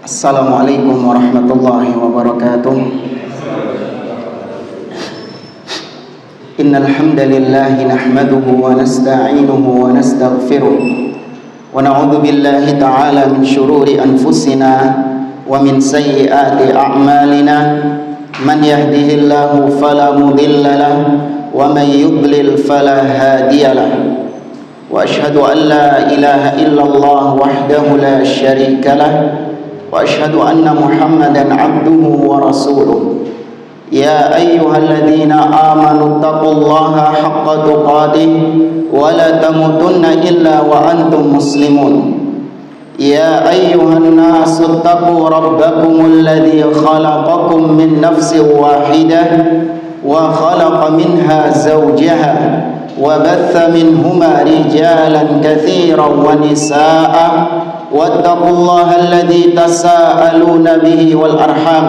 Assalamualaikum warahmatullahi wabarakatuh. Innal hamdalillah nahmaduhu wa nasta'inuhu wa nastaghfiruh wa na'udzu billahi ta'ala min shururi anfusina wa min sayyiati a'malina. Man yahdihillahu fala mudilla lahu wa man yudlil fala hadiya lahu. Wa asyhadu an la ilaha illallah wahdahu la syarika lahu wa asyhadu anna Muhammadan abduhu wa rasuluh. Ya ayyuhalladzina amanu taqullaha haqqa tuqatih wa la tamutunna illa wa antum muslimun. Ya ayyuhan nasu taqu rabbakumul ladzi khalaqakum min nafsin wahidah wa khalaqa minha zawjaha wa batha minhuma rijalan katsiran wa nisaa'a wattaqullaha alladzi tasaaluna bihi wal arham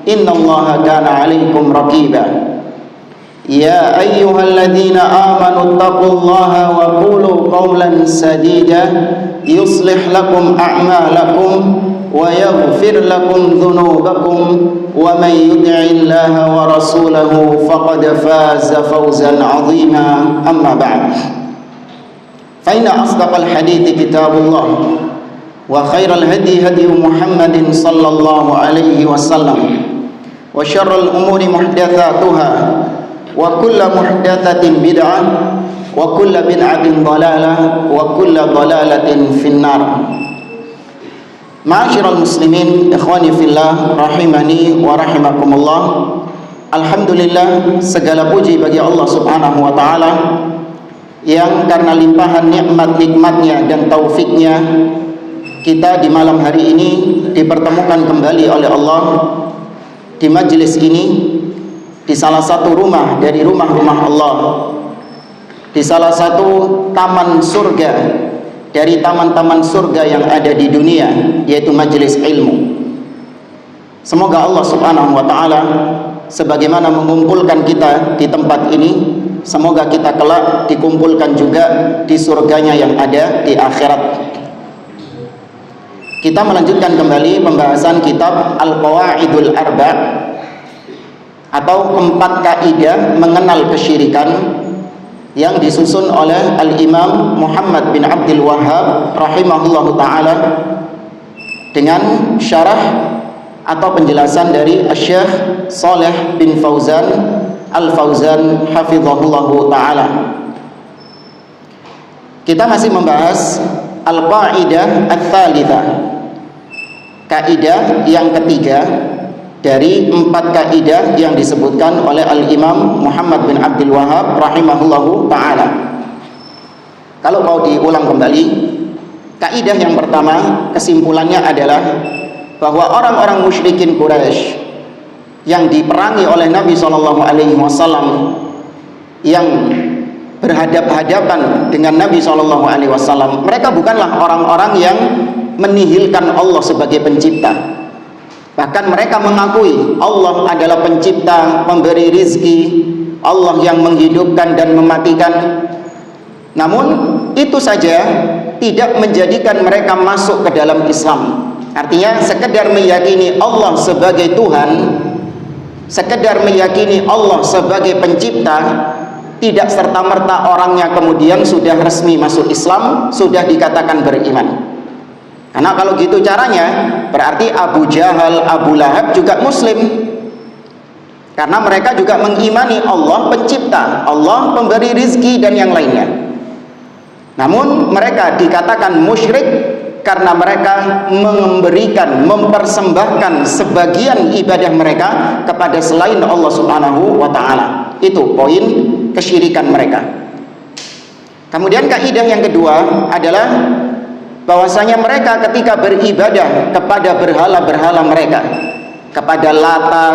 innallaha kana 'alaikum raqiba. Ya ayyuhalladzina amanu taqullaha wa qulu qawlan sadida yuslih lakum a'malakum wa yaghfir lakum dhunubakum wa man yuti'illaha wa rasulahu faqad faza fawzan 'azima. Amma ba'd. Fa inna asdaqal hadithi kitabullah wa khairal hadi hadi Muhammadin sallallahu alaihi wasallam wa syarrul umuri muhdatsatuha wa kullu muhdatsatin bid'ah wa kullu bid'atin dhalalah wa kullu dhalalatin finnar. Ma'asyiral muslimin, ikhwani fillah, rahimani wa rahimakumullah. Alhamdulillah, segala puji bagi Allah Subhanahu wa taala yang karena limpahan nikmat-nikmatnya dan taufiknya kita di malam hari ini dipertemukan kembali oleh Allah di majelis ini, di salah satu rumah dari rumah-rumah Allah, di salah satu taman surga dari taman-taman surga yang ada di dunia, yaitu majelis ilmu. Semoga Allah Subhanahu wa taala sebagaimana mengumpulkan kita di tempat ini, semoga kita kelak dikumpulkan juga di surganya yang ada di akhirat. Kita melanjutkan kembali pembahasan kitab Al-Qawaidul Arba' atau 4 kaidah mengenal kesyirikan yang disusun oleh Al-Imam Muhammad bin Abdul Wahhab rahimahullahu ta'ala dengan syarah atau penjelasan dari Syekh Shalih bin Fauzan Al-Fauzan hafizahullahu ta'ala. Kita masih membahas Al-Qaidah Ats-Tsalitsah, kaidah yang ketiga dari 4 kaidah yang disebutkan oleh Al-Imam Muhammad bin Abdul Wahhab rahimahullahu ta'ala. Kalau mau diulang kembali, kaidah yang pertama kesimpulannya adalah bahwa orang-orang musyrikin Quraisy yang diperangi oleh Nabi SAW, yang berhadap-hadapan dengan Nabi SAW, mereka bukanlah orang-orang yang menihilkan Allah sebagai pencipta. Bahkan mereka mengakui Allah adalah pencipta, pemberi rizki, Allah yang menghidupkan dan mematikan. Namun itu saja tidak menjadikan mereka masuk ke dalam Islam. Artinya sekedar meyakini Allah sebagai Tuhan, sekedar meyakini Allah sebagai pencipta, tidak serta-merta orangnya kemudian sudah resmi masuk Islam, sudah dikatakan beriman. Karena kalau gitu caranya, berarti Abu Jahal, Abu Lahab juga muslim. Karena mereka juga mengimani Allah pencipta, Allah pemberi rizki dan yang lainnya. Namun mereka dikatakan musyrik karena mereka memberikan, mempersembahkan sebagian ibadah mereka kepada selain Allah Subhanahu wa ta'ala. Itu poin kesyirikan mereka. Kemudian kaidah yang kedua adalah bahwasanya mereka ketika beribadah kepada berhala-berhala mereka, kepada Lata,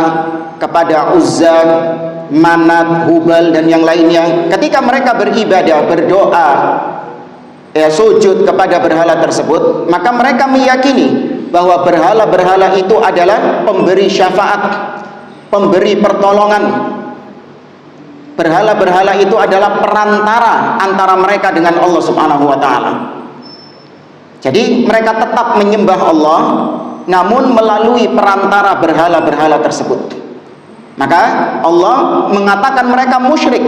kepada Uzza, Manat, Hubal dan yang lainnya, ketika mereka beribadah, berdoa, sujud kepada berhala tersebut, maka mereka meyakini bahwa berhala-berhala itu adalah pemberi syafaat, pemberi pertolongan. Berhala-berhala itu adalah perantara antara mereka dengan Allah Subhanahu wa ta'ala. Jadi mereka tetap menyembah Allah, namun melalui perantara berhala-berhala tersebut. Maka Allah mengatakan mereka musyrik.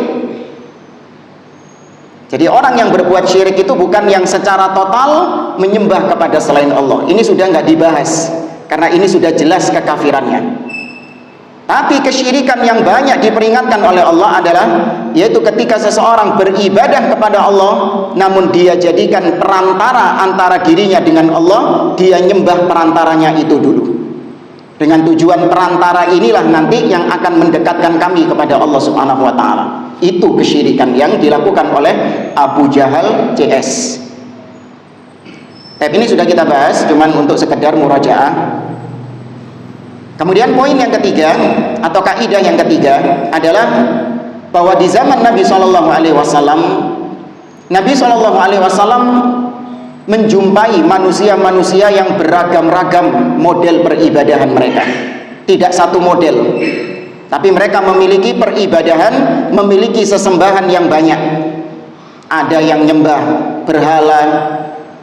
Jadi orang yang berbuat syirik itu bukan yang secara total menyembah kepada selain Allah. Ini sudah nggak dibahas, karena ini sudah jelas kekafirannya. Tapi kesyirikan yang banyak diperingatkan oleh Allah adalah, yaitu ketika seseorang beribadah kepada Allah, namun dia jadikan perantara antara dirinya dengan Allah, dia nyembah perantaranya itu dulu. Dengan tujuan perantara inilah nanti yang akan mendekatkan kami kepada Allah Subhanahu wa Ta'ala. Itu kesyirikan yang dilakukan oleh Abu Jahal CS. Tapi ini sudah kita bahas, cuman untuk sekedar murajaah. Kemudian poin yang ketiga atau kaidah yang ketiga adalah bahwa di zaman Nabi SAW, Nabi SAW menjumpai manusia-manusia yang beragam-ragam model peribadahan mereka. Tidak satu model, tapi mereka memiliki peribadahan, memiliki sesembahan yang banyak. Ada yang nyembah berhala,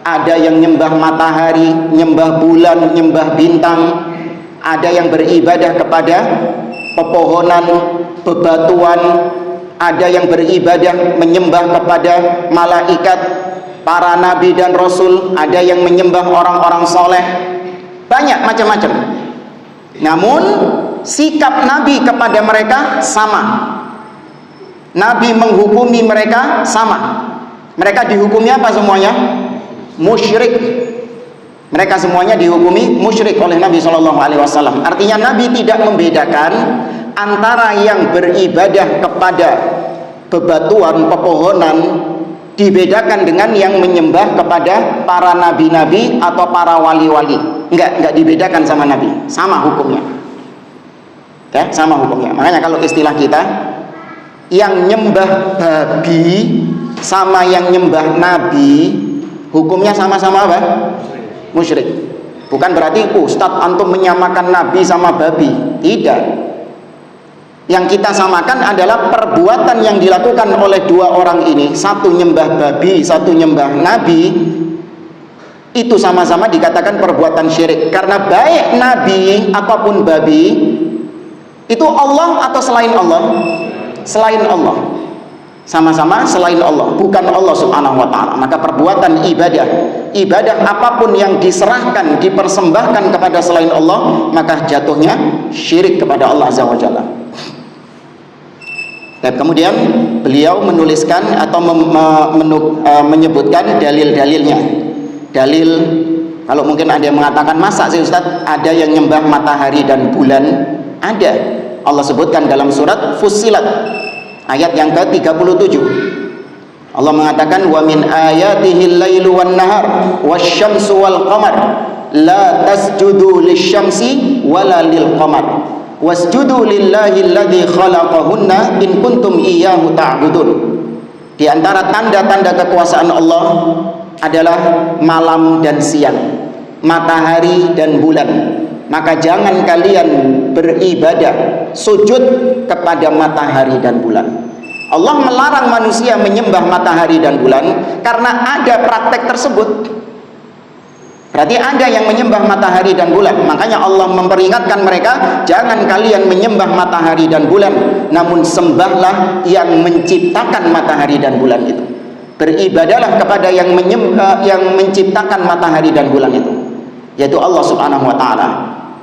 ada yang nyembah matahari, nyembah bulan, nyembah bintang. Ada yang beribadah kepada pepohonan, bebatuan. Ada yang beribadah menyembah kepada malaikat, para nabi dan rasul. Ada yang menyembah orang-orang soleh. Banyak macam-macam. Namun sikap Nabi kepada mereka sama. Nabi menghukumi mereka sama. Mereka dihukumi apa semuanya? Musyrik. Mereka semuanya dihukumi musyrik oleh Nabi SAW. Artinya Nabi tidak membedakan antara yang beribadah kepada bebatuan, pepohonan, dibedakan dengan yang menyembah kepada para nabi-nabi atau para wali-wali. Enggak dibedakan sama Nabi. Sama hukumnya. Ya, sama hukumnya. Makanya kalau istilah kita, yang nyembah babi sama yang nyembah nabi, hukumnya sama-sama apa? Musyrik. Bukan berarti Ustadz antum menyamakan nabi sama babi. Tidak. Yang kita samakan adalah perbuatan yang dilakukan oleh dua orang ini. Satu nyembah babi, satu nyembah nabi. Itu sama-sama dikatakan perbuatan syirik. Karena baik nabi ataupun babi, itu Allah atau selain Allah? Selain Allah. Sama-sama selain Allah, bukan Allah Subhanahu wa Ta'ala. Maka perbuatan ibadah apapun yang diserahkan, dipersembahkan kepada selain Allah, maka jatuhnya syirik kepada Allah Azza wa Jalla. Dan kemudian beliau menuliskan atau menyebutkan dalil-dalilnya. Dalil, kalau mungkin ada yang mengatakan, masa sih Ustaz ada yang nyembah matahari dan bulan? Ada. Allah sebutkan dalam surat Fussilat ayat yang ke-37. Allah mengatakan, wa min ayatihil lailu wan nahar wasyamsu wal qamar la tasjudu lisyamsi wala lil qamar wasjudu lillahi alladzi khalaqahunna in kuntum iyyahu ta'budun. Di antara tanda-tanda kekuasaan Allah adalah malam dan siang, matahari dan bulan. Maka jangan kalian beribadah, sujud kepada matahari dan bulan. Allah melarang manusia menyembah matahari dan bulan karena ada praktek tersebut. Berarti ada yang menyembah matahari dan bulan. Makanya Allah memperingatkan mereka, jangan kalian menyembah matahari dan bulan, namun sembahlah yang menciptakan matahari dan bulan itu. Beribadahlah kepada yang menciptakan matahari dan bulan itu, yaitu Allah Subhanahu wa Ta'ala.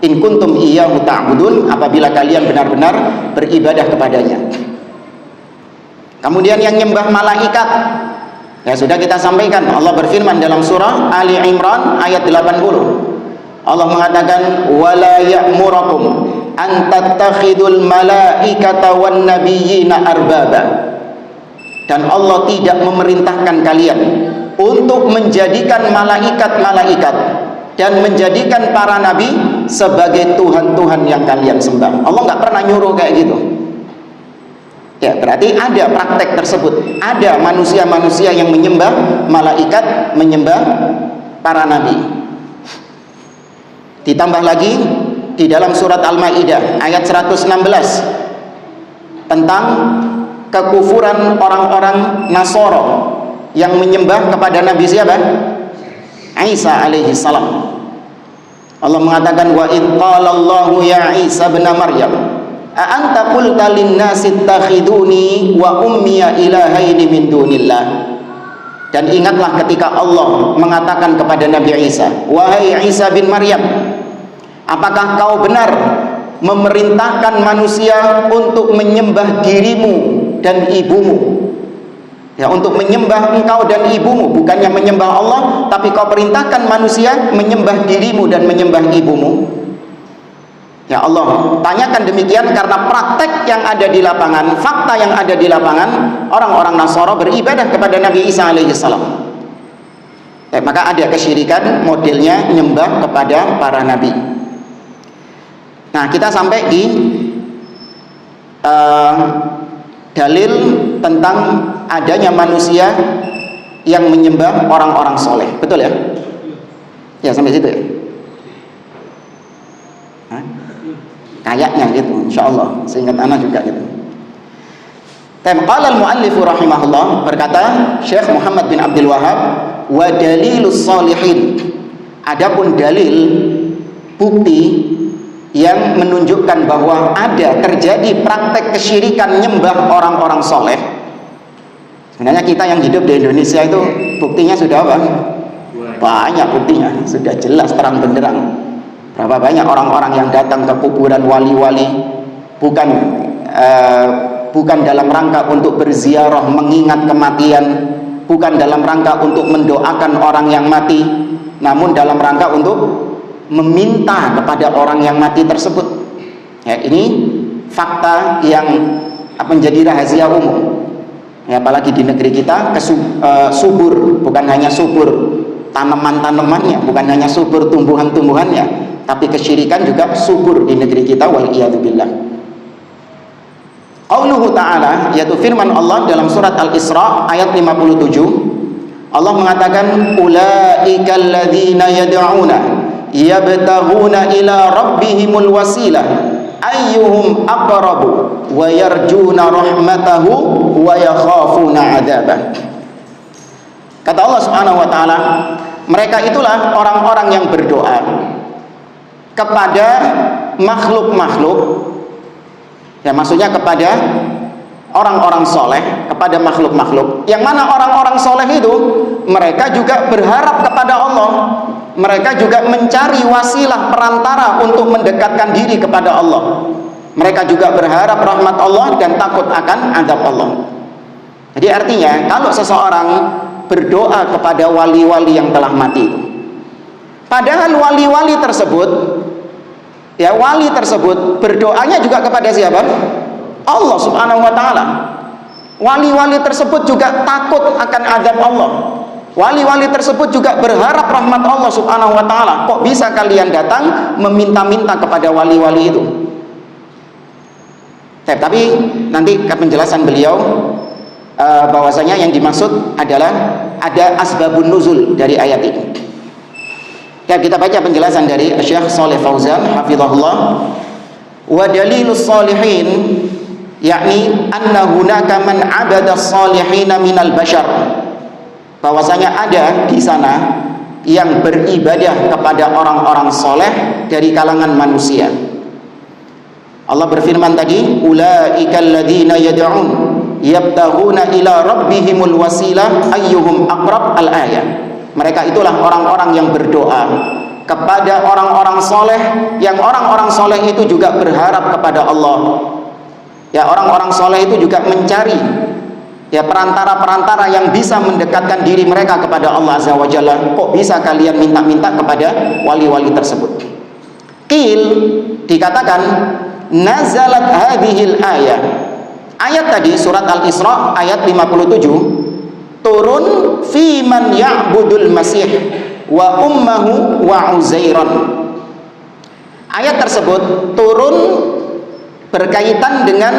In kuntum iyyahu ta'budun, apabila kalian benar-benar beribadah kepadanya. Kemudian yang nyembah malaikat, ya sudah kita sampaikan. Allah berfirman dalam surah Ali Imran ayat 80. Allah mengatakan, wala ya'murakum an tattakhidul malaikata wan nabiyyina arbaba. Dan Allah tidak memerintahkan kalian untuk menjadikan malaikat-malaikat dan menjadikan para nabi sebagai Tuhan-Tuhan yang kalian sembah. Allah nggak pernah nyuruh kayak gitu. Ya, berarti ada praktek tersebut. Ada manusia-manusia yang menyembah malaikat, menyembah para nabi. Ditambah lagi di dalam surat Al-Maidah ayat 116 tentang kekufuran orang-orang Nasoro yang menyembah kepada Nabi siapa? Isa alaihi salam. Allah mengatakan, wa id qala Allahu ya Isa ibn Maryam a anta qulta lin-nasi ittakhiduni wa ummiya ilahaini min dunillah. Dan ingatlah ketika Allah mengatakan kepada Nabi Isa, wahai Isa bin Maryam, apakah kau benar memerintahkan manusia untuk menyembah dirimu dan ibumu? Ya, untuk menyembah engkau dan ibumu, bukannya menyembah Allah, tapi kau perintahkan manusia menyembah dirimu dan menyembah ibumu. Ya Allah, tanyakan demikian karena praktek yang ada di lapangan, fakta yang ada di lapangan, orang-orang Nasara beribadah kepada Nabi Isa alaihissalam. Maka ada kesyirikan modelnya nyembah kepada para nabi. Nah, kita sampai di dalil tentang adanya manusia yang menyembah orang-orang soleh, betul ya? Ya, sampai situ ya. Hah? Kayaknya gitu, insyaallah. Seingat anak juga gitu. Qala al-muallif rahimahullah, berkata Syekh Muhammad bin Abdul Wahhab, wa dalilus sholihin. Adapun dalil bukti yang menunjukkan bahwa ada terjadi praktek kesyirikan nyembah orang-orang soleh. Sebenarnya kita yang hidup di Indonesia itu buktinya sudah apa? Banyak buktinya, sudah jelas terang benderang. Berapa banyak orang-orang yang datang ke kuburan wali-wali bukan dalam rangka untuk berziarah mengingat kematian, bukan dalam rangka untuk mendoakan orang yang mati, namun dalam rangka untuk meminta kepada orang yang mati tersebut. Ya, ini fakta yang menjadi rahasia umum. Ya, apalagi di negeri kita subur, bukan hanya subur tanaman-tanamannya, bukan hanya subur tumbuhan-tumbuhannya, tapi kesyirikan juga subur di negeri kita, wal iyadu billah. Qauluhu ta'ala, yaitu firman Allah dalam surat Al-Isra ayat 57. Allah mengatakan, ulaika alladzina yad'una yabtaghuna ila rabbihimul wasilah ayyuhum aqrabu wa yarjuna rahmatahu wa yakhafuna adzabah. Kata Allah Subhanahu wa taala, mereka itulah orang-orang yang berdoa kepada makhluk-makhluk, ya maksudnya kepada orang-orang soleh, kepada makhluk-makhluk, yang mana orang-orang soleh itu mereka juga berharap kepada Allah, mereka juga mencari wasilah perantara untuk mendekatkan diri kepada Allah, mereka juga berharap rahmat Allah dan takut akan azab Allah. Jadi artinya kalau seseorang berdoa kepada wali-wali yang telah mati itu, padahal wali-wali tersebut, ya wali tersebut berdoanya juga kepada siapa? Allah Subhanahu wa ta'ala. Wali-wali tersebut juga takut akan azab Allah. Wali-wali tersebut juga berharap rahmat Allah Subhanahu wa ta'ala. Kok bisa kalian datang meminta-minta kepada wali-wali itu? Tapi nanti penjelasan beliau bahwasanya yang dimaksud adalah ada asbabun nuzul dari ayat ini. Ya, kita baca penjelasan dari Syekh Shalih Fauzan hafizahullah. Wa dalilus sholihin, yakni anna hunaka man abada sholihina minal bashar, bahwasanya ada di sana yang beribadah kepada orang-orang soleh dari kalangan manusia. Allah berfirman tadi, ulaikal ladzina yad'un yabtaghuna ila rabbihimul wasilah ayyuhum aqrab, al-ayah. Mereka itulah orang-orang yang berdoa kepada orang-orang soleh, yang orang-orang soleh itu juga berharap kepada Allah. Ya, orang-orang soleh itu juga mencari ya perantara-perantara yang bisa mendekatkan diri mereka kepada Allah Azza wa Jalla. Kok bisa kalian minta-minta kepada wali-wali tersebut? Qil, dikatakan nazalat hadhil ayah. Ayat tadi surat Al-Isra ayat 57 turun fi man ya'budul masih wa ummuhu wa Uzairan. Ayat tersebut turun berkaitan dengan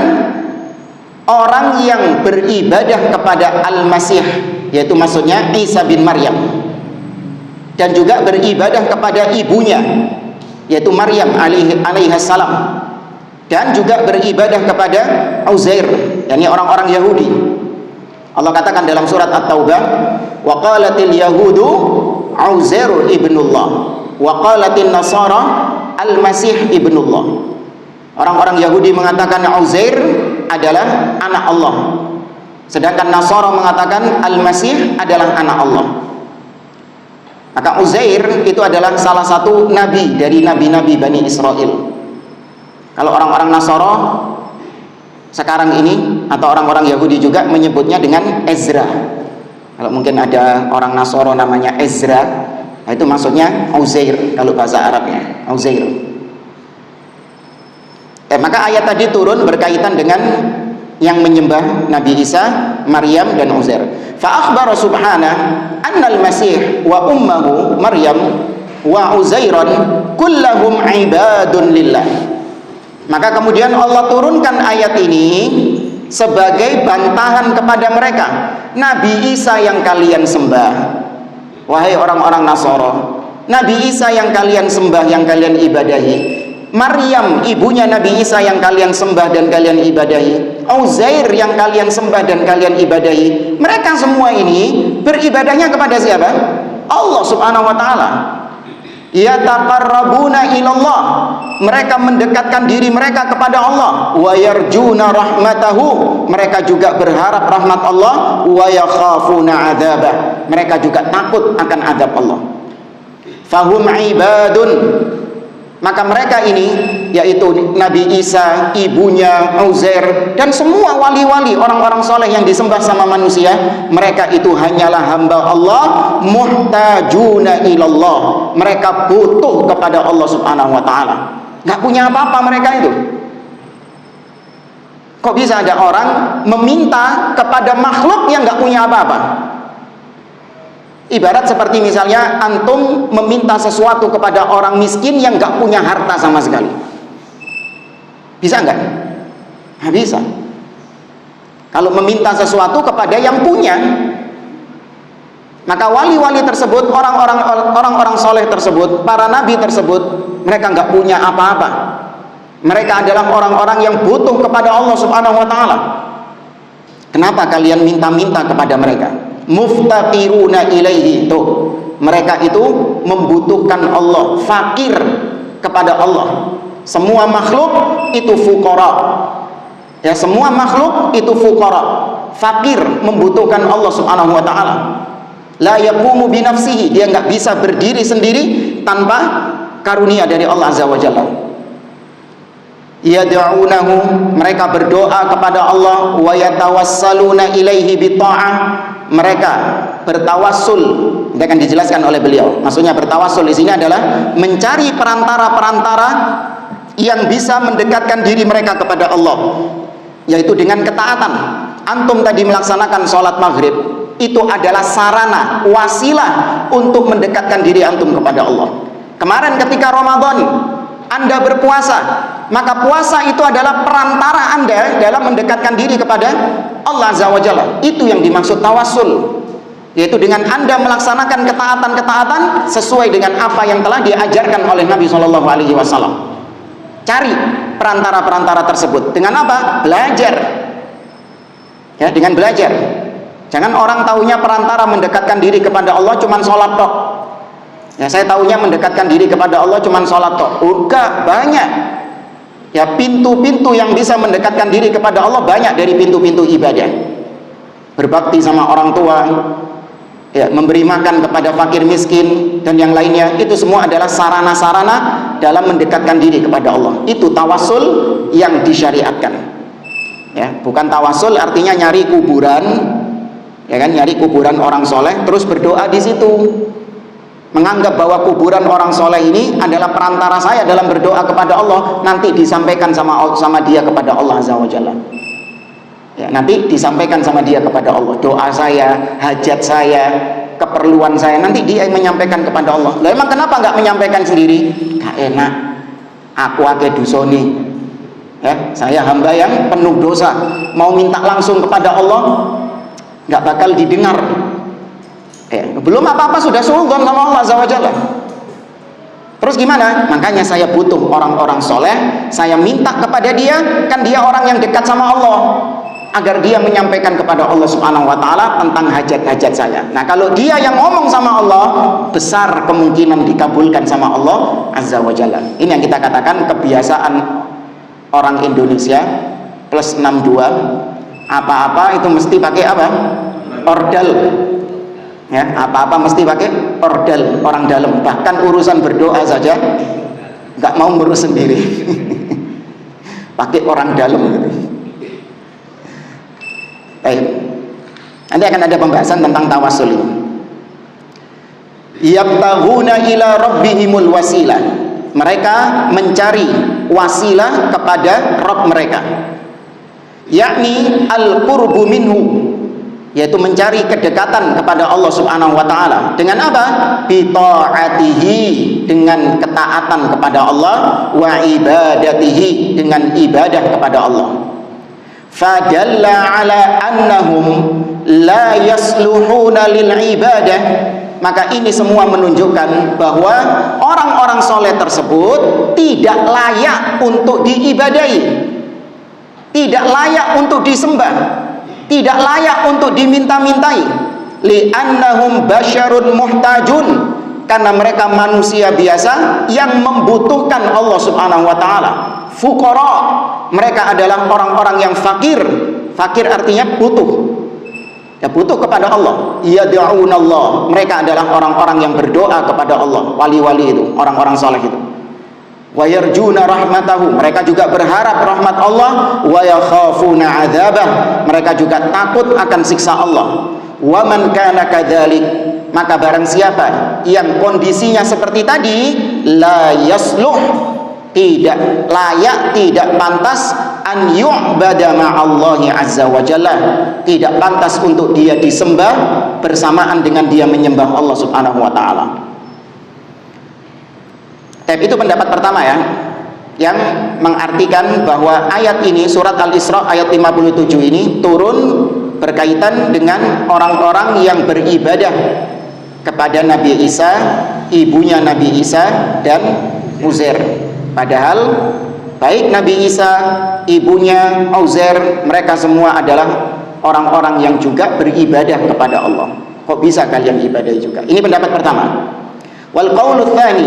orang yang beribadah kepada Al-Masih, yaitu maksudnya Isa bin Maryam, dan juga beribadah kepada ibunya, yaitu Maryam alaihissalam, dan juga beribadah kepada Uzair, yakni orang-orang Yahudi. Allah katakan dalam surat At-Taubah, wa qalatil yahudu Uzair ibnullah wa qalatin nasara al-masih ibnullah. Orang-orang Yahudi mengatakan Uzair adalah anak Allah, sedangkan Nasara mengatakan Al-Masih adalah anak Allah. Maka Uzair itu adalah salah satu nabi dari nabi-nabi Bani Israel. Kalau orang-orang Nasara sekarang ini atau orang-orang Yahudi juga menyebutnya dengan Ezra. Kalau mungkin ada orang Nasara namanya Ezra, nah itu maksudnya Uzair kalau bahasa Arabnya, Uzair. Maka ayat tadi turun berkaitan dengan yang menyembah Nabi Isa, Maryam dan Uzair. Fa akhbara subhanahu annal masih wa ummuhu Maryam wa Uzairan kullahum ibadun lillah. Maka kemudian Allah turunkan ayat ini sebagai bantahan kepada mereka. Nabi Isa yang kalian sembah, wahai orang-orang Nasara, Nabi Isa yang kalian sembah, yang kalian ibadahi, Maryam ibunya Nabi Isa yang kalian sembah dan kalian ibadahi, Uzair yang kalian sembah dan kalian ibadahi, mereka semua ini beribadahnya kepada siapa? Allah subhanahu wa ta'ala. Yataqarrabuna ilallah, mereka mendekatkan diri mereka kepada Allah. Wa yarjuna rahmatahu, mereka juga berharap rahmat Allah. Wa yakhafuna adzabah, mereka juga takut akan azab Allah. Fahum ibadun, maka mereka ini, yaitu Nabi Isa, ibunya Uzair, dan semua wali-wali, orang-orang soleh yang disembah sama manusia, mereka itu hanyalah hamba Allah, muhtajuna ilallah, mereka butuh kepada Allah subhanahu wa ta'ala. Gak punya apa-apa mereka itu. Kok bisa ada orang meminta kepada makhluk yang gak punya apa-apa? Ibarat seperti misalnya antum meminta sesuatu kepada orang miskin yang gak punya harta sama sekali. Bisa nggak? Nggak bisa. Kalau meminta sesuatu kepada yang punya, maka wali-wali tersebut, orang-orang soleh tersebut, para nabi tersebut, mereka nggak punya apa-apa. Mereka adalah orang-orang yang butuh kepada Allah subhanahu wa ta'ala. Kenapa kalian minta-minta kepada mereka? Muftaqiruna ilaihi, tuh, mereka itu membutuhkan Allah, fakir kepada Allah. Semua makhluk itu fuqara, ya, semua makhluk itu fuqara, fakir, membutuhkan Allah subhanahu wa ta'ala. La yaqumu binafsihi, dia nggak bisa berdiri sendiri tanpa karunia dari Allah azza wa jalla. Yad'unahu, mereka berdoa kepada Allah. Wa yatawassaluna ilaihi bita'ah, mereka bertawassul. Ini akan dijelaskan oleh beliau. Maksudnya bertawassul di sini adalah mencari perantara-perantara yang bisa mendekatkan diri mereka kepada Allah, yaitu dengan ketaatan. Antum tadi melaksanakan sholat maghrib, itu adalah sarana, wasilah untuk mendekatkan diri antum kepada Allah. Kemarin ketika Ramadan Anda berpuasa, maka puasa itu adalah perantara Anda dalam mendekatkan diri kepada Allah azza wa jalla. Itu yang dimaksud tawassul, yaitu dengan Anda melaksanakan ketaatan-ketaatan sesuai dengan apa yang telah diajarkan oleh Nabi SAW. Cari perantara-perantara tersebut. Dengan apa? Belajar. Ya, dengan belajar. Jangan orang taunya perantara mendekatkan diri kepada Allah cuman sholat tok. Ya, saya taunya mendekatkan diri kepada Allah cuman sholat tok. Enggak, banyak. Ya, pintu-pintu yang bisa mendekatkan diri kepada Allah banyak dari pintu-pintu ibadah. Berbakti sama orang tua, ya, memberi makan kepada fakir miskin dan yang lainnya, itu semua adalah sarana-sarana dalam mendekatkan diri kepada Allah. Itu tawassul yang disyariatkan. Ya, bukan tawassul artinya nyari kuburan, ya kan, nyari kuburan orang soleh terus berdoa di situ, menganggap bahwa kuburan orang soleh ini adalah perantara saya dalam berdoa kepada Allah, nanti disampaikan sama dia kepada Allah azza wa jalla. Ya, nanti disampaikan sama dia kepada Allah, doa saya, hajat saya, keperluan saya, nanti dia menyampaikan kepada Allah. Lah emang kenapa nggak menyampaikan sendiri? Gak enak, aku ake dosoni, ya, saya hamba yang penuh dosa, mau minta langsung kepada Allah nggak bakal didengar. Ya, belum apa-apa sudah suudzon sama Allah azza wa jalla. Terus gimana? Makanya saya butuh orang-orang soleh, saya minta kepada dia, kan dia orang yang dekat sama Allah. agar dia menyampaikan kepada Allah Subhanahu wa taala tentang hajat-hajat saya. Nah, kalau dia yang ngomong sama Allah, besar kemungkinan dikabulkan sama Allah Azza wa Jalla. Ini yang kita katakan kebiasaan orang Indonesia plus 62, apa-apa itu mesti pakai apa? Ordal. Ya, apa-apa mesti pakai ordal, orang dalam. Bahkan urusan berdoa saja nggak mau ngurus sendiri. Pakai orang dalam gitu. Baik. Nanti akan ada pembahasan tentang tawassul ini. Yabtaghuna ila rabbihimul wasilah. Mereka mencari wasilah kepada Rabb mereka. Yakni al-qurbu minhu, yaitu mencari kedekatan kepada Allah Subhanahu wa taala. Dengan apa? Bi ta'atihi, dengan ketaatan kepada Allah, wa ibadatihi, dengan ibadah kepada Allah. Fadalla ala annahum la yasluhuna lil ibadah, maka ini semua menunjukkan bahwa orang-orang soleh tersebut tidak layak untuk diibadahi, tidak layak untuk disembah, tidak layak untuk diminta-mintai. Li'annahum basyarun muhtajun, karena mereka manusia biasa yang membutuhkan Allah Subhanahu wa taala. Fuqara, mereka adalah orang-orang yang fakir. Fakir artinya butuh. Ya, butuh kepada Allah. Yad'unallah, mereka adalah orang-orang yang berdoa kepada Allah. Wali-wali itu, orang-orang saleh itu. Wa yarjuna rahmatahu, mereka juga berharap rahmat Allah. Wa yakhafuna adzabah, mereka juga takut akan siksa Allah. Wa man kana kadzalik, maka barang siapa yang kondisinya seperti tadi, la yasluh, tidak layak, tidak pantas, an yu'bada ma'allahi azza wa jalla, tidak pantas untuk dia disembah bersamaan dengan dia menyembah Allah Subhanahu wa taala. Itu pendapat pertama ya, yang mengartikan bahwa ayat ini, surat Al-Isra ayat 57 ini turun berkaitan dengan orang-orang yang beribadah kepada Nabi Isa, ibunya Nabi Isa dan Uzair. Padahal baik Nabi Isa, ibunya Uzair, mereka semua adalah orang-orang yang juga beribadah kepada Allah. Kok bisa kalian ibadah juga? Ini pendapat pertama. Wal qaulu tsani,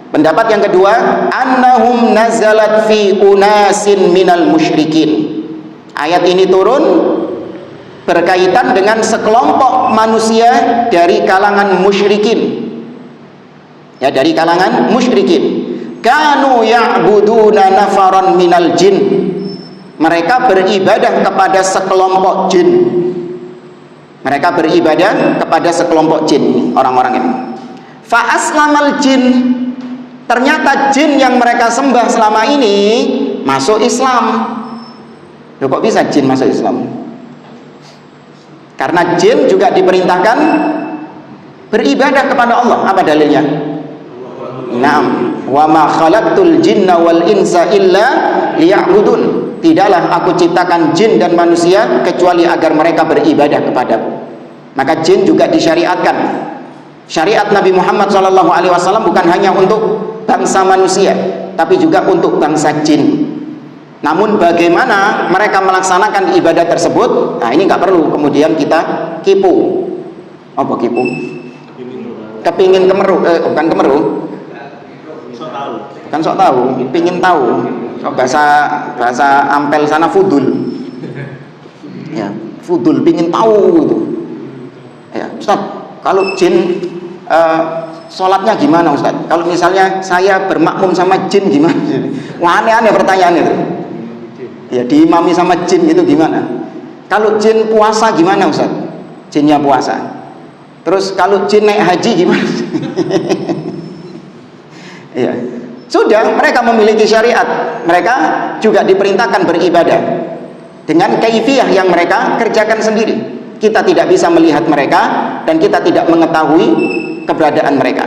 pendapat yang kedua, annahum nazalat fi unasin minal musyrikin. Ayat ini turun berkaitan dengan sekelompok manusia dari kalangan musyrikin. Ya, dari kalangan musyrikin. Kanu ya'buduna nafaran minal jin, mereka beribadah kepada sekelompok jin. Mereka beribadah kepada sekelompok jin, orang-orang ini. Fa aslamal jin, ternyata jin yang mereka sembah selama ini masuk Islam. Loh, kok bisa jin masuk Islam? Karena jin juga diperintahkan beribadah kepada Allah. Apa dalilnya? Naam, wa ma khalaqtul jinna wal insa illa liya'budun. Tidaklah aku ciptakan jin dan manusia kecuali agar mereka beribadah kepadaku. Maka jin juga disyariatkan. Syariat Nabi Muhammad SAW bukan hanya untuk bangsa manusia, tapi juga untuk bangsa jin. Namun bagaimana mereka melaksanakan ibadah tersebut, nah ini nggak perlu kemudian kita kipu. Apa kipu? Kepingin kemeru, bukan kemeru, bukan sok tahu, pingin tahu. Oh, bahasa Ampel sana fudul. Ya, fudul, pingin tahu itu. Ya, Ustaz, kalau jin sholatnya gimana Ustaz? Kalau misalnya saya bermakmum sama jin gimana? Wah, aneh-aneh pertanyaan itu. Ya, diimami sama jin itu gimana? Kalau jin puasa gimana Ustaz? Jinnya puasa. Terus kalau jin naik haji gimana? Ya, sudah, mereka memiliki syariat. Mereka juga diperintahkan beribadah dengan kaifiyah yang mereka kerjakan sendiri. Kita tidak bisa melihat mereka dan kita tidak mengetahui keberadaan mereka.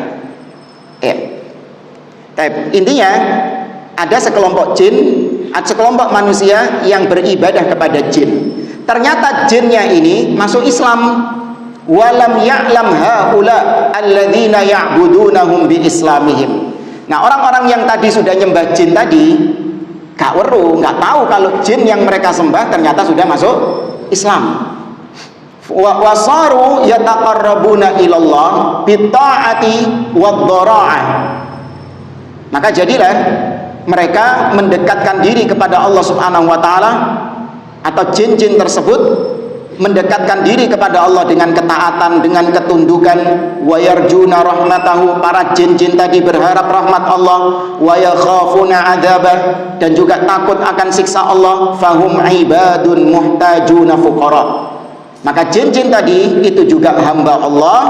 Ya. Intinya ada sekelompok jin, ada sekelompok manusia yang beribadah kepada jin. Ternyata jinnya ini masuk Islam. Walam ya'lam haula alladzina ya'budunahum bi islamihim. Nah, orang-orang yang tadi sudah nyembah jin tadi Gak weruh, gak tahu kalau jin yang mereka sembah ternyata sudah masuk Islam. Wasaru yataqarrabuna ilallah bitta'ati wad-dhara'ah. Maka jadilah mereka mendekatkan diri kepada Allah Subhanahu wa taala, atau jin-jin tersebut mendekatkan diri kepada Allah dengan ketaatan, dengan ketundukan. Wa yarjuna rahmatahu, para jin-jin tadi berharap rahmat Allah. Wa yakhafuna adzabah, dan juga takut akan siksa Allah. Fahum ibadun muhtajuna fuqara. Maka jin-jin tadi itu juga hamba Allah,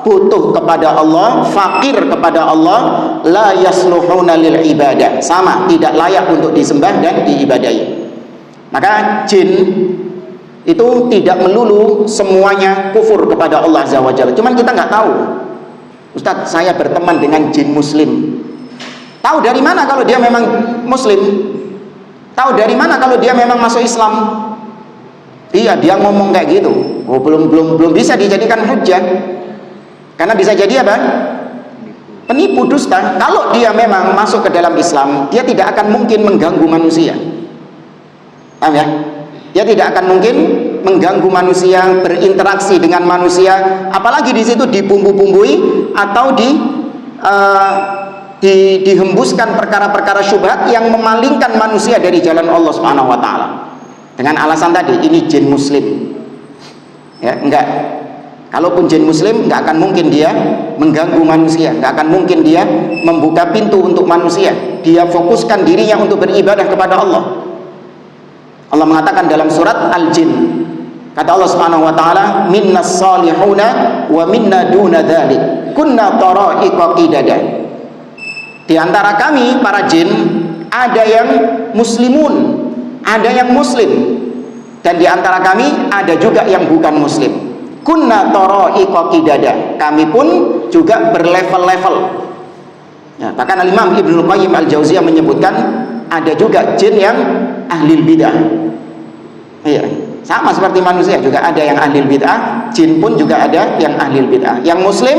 butuh kepada Allah, fakir kepada Allah. La yasluhuna lil ibadah, sama, tidak layak untuk disembah dan diibadahi. Maka jin itu tidak melulu semuanya kufur kepada Allah Azza wa Jalla. Cuman kita nggak tahu. Ustadz, saya berteman dengan jin muslim. Tahu dari mana kalau dia memang muslim? Tahu dari mana kalau dia memang masuk Islam? Iya, dia ngomong kayak gitu. Oh, belum bisa dijadikan hujjah. Karena bisa jadi apa? Penipu, dusta. Kalau dia memang masuk ke dalam Islam, dia tidak akan mungkin mengganggu manusia. Paham ya? Dia tidak akan mungkin mengganggu manusia, berinteraksi dengan manusia, apalagi di situ dibumbu-bumbui atau dihembuskan perkara-perkara syubhat yang memalingkan manusia dari jalan Allah Subhanahu wa taala. Dengan alasan tadi, ini jin muslim. Ya, enggak. Kalaupun jin muslim, enggak akan mungkin dia mengganggu manusia, enggak akan mungkin dia membuka pintu untuk manusia. Dia fokuskan dirinya untuk beribadah kepada Allah. Allah mengatakan dalam surat Al-Jin, kata Allah Subhanahu wa taala, minnas salihuna wa minna duna dzalik kunna tara'iqa qidada. Di antara kami para jin ada yang muslimun, ada yang muslim, dan di antara kami ada juga yang bukan muslim. Kunna tara'iqa qidada, kami pun juga berlevel-level. Ya, bahkan Al-Imam Ibnu Qayyim Al-Jauziyah menyebutkan ada juga jin yang ahlil bid'ah. Iya, sama seperti manusia juga ada yang ahlil bid'ah, jin pun juga ada yang ahlil bid'ah. Yang muslim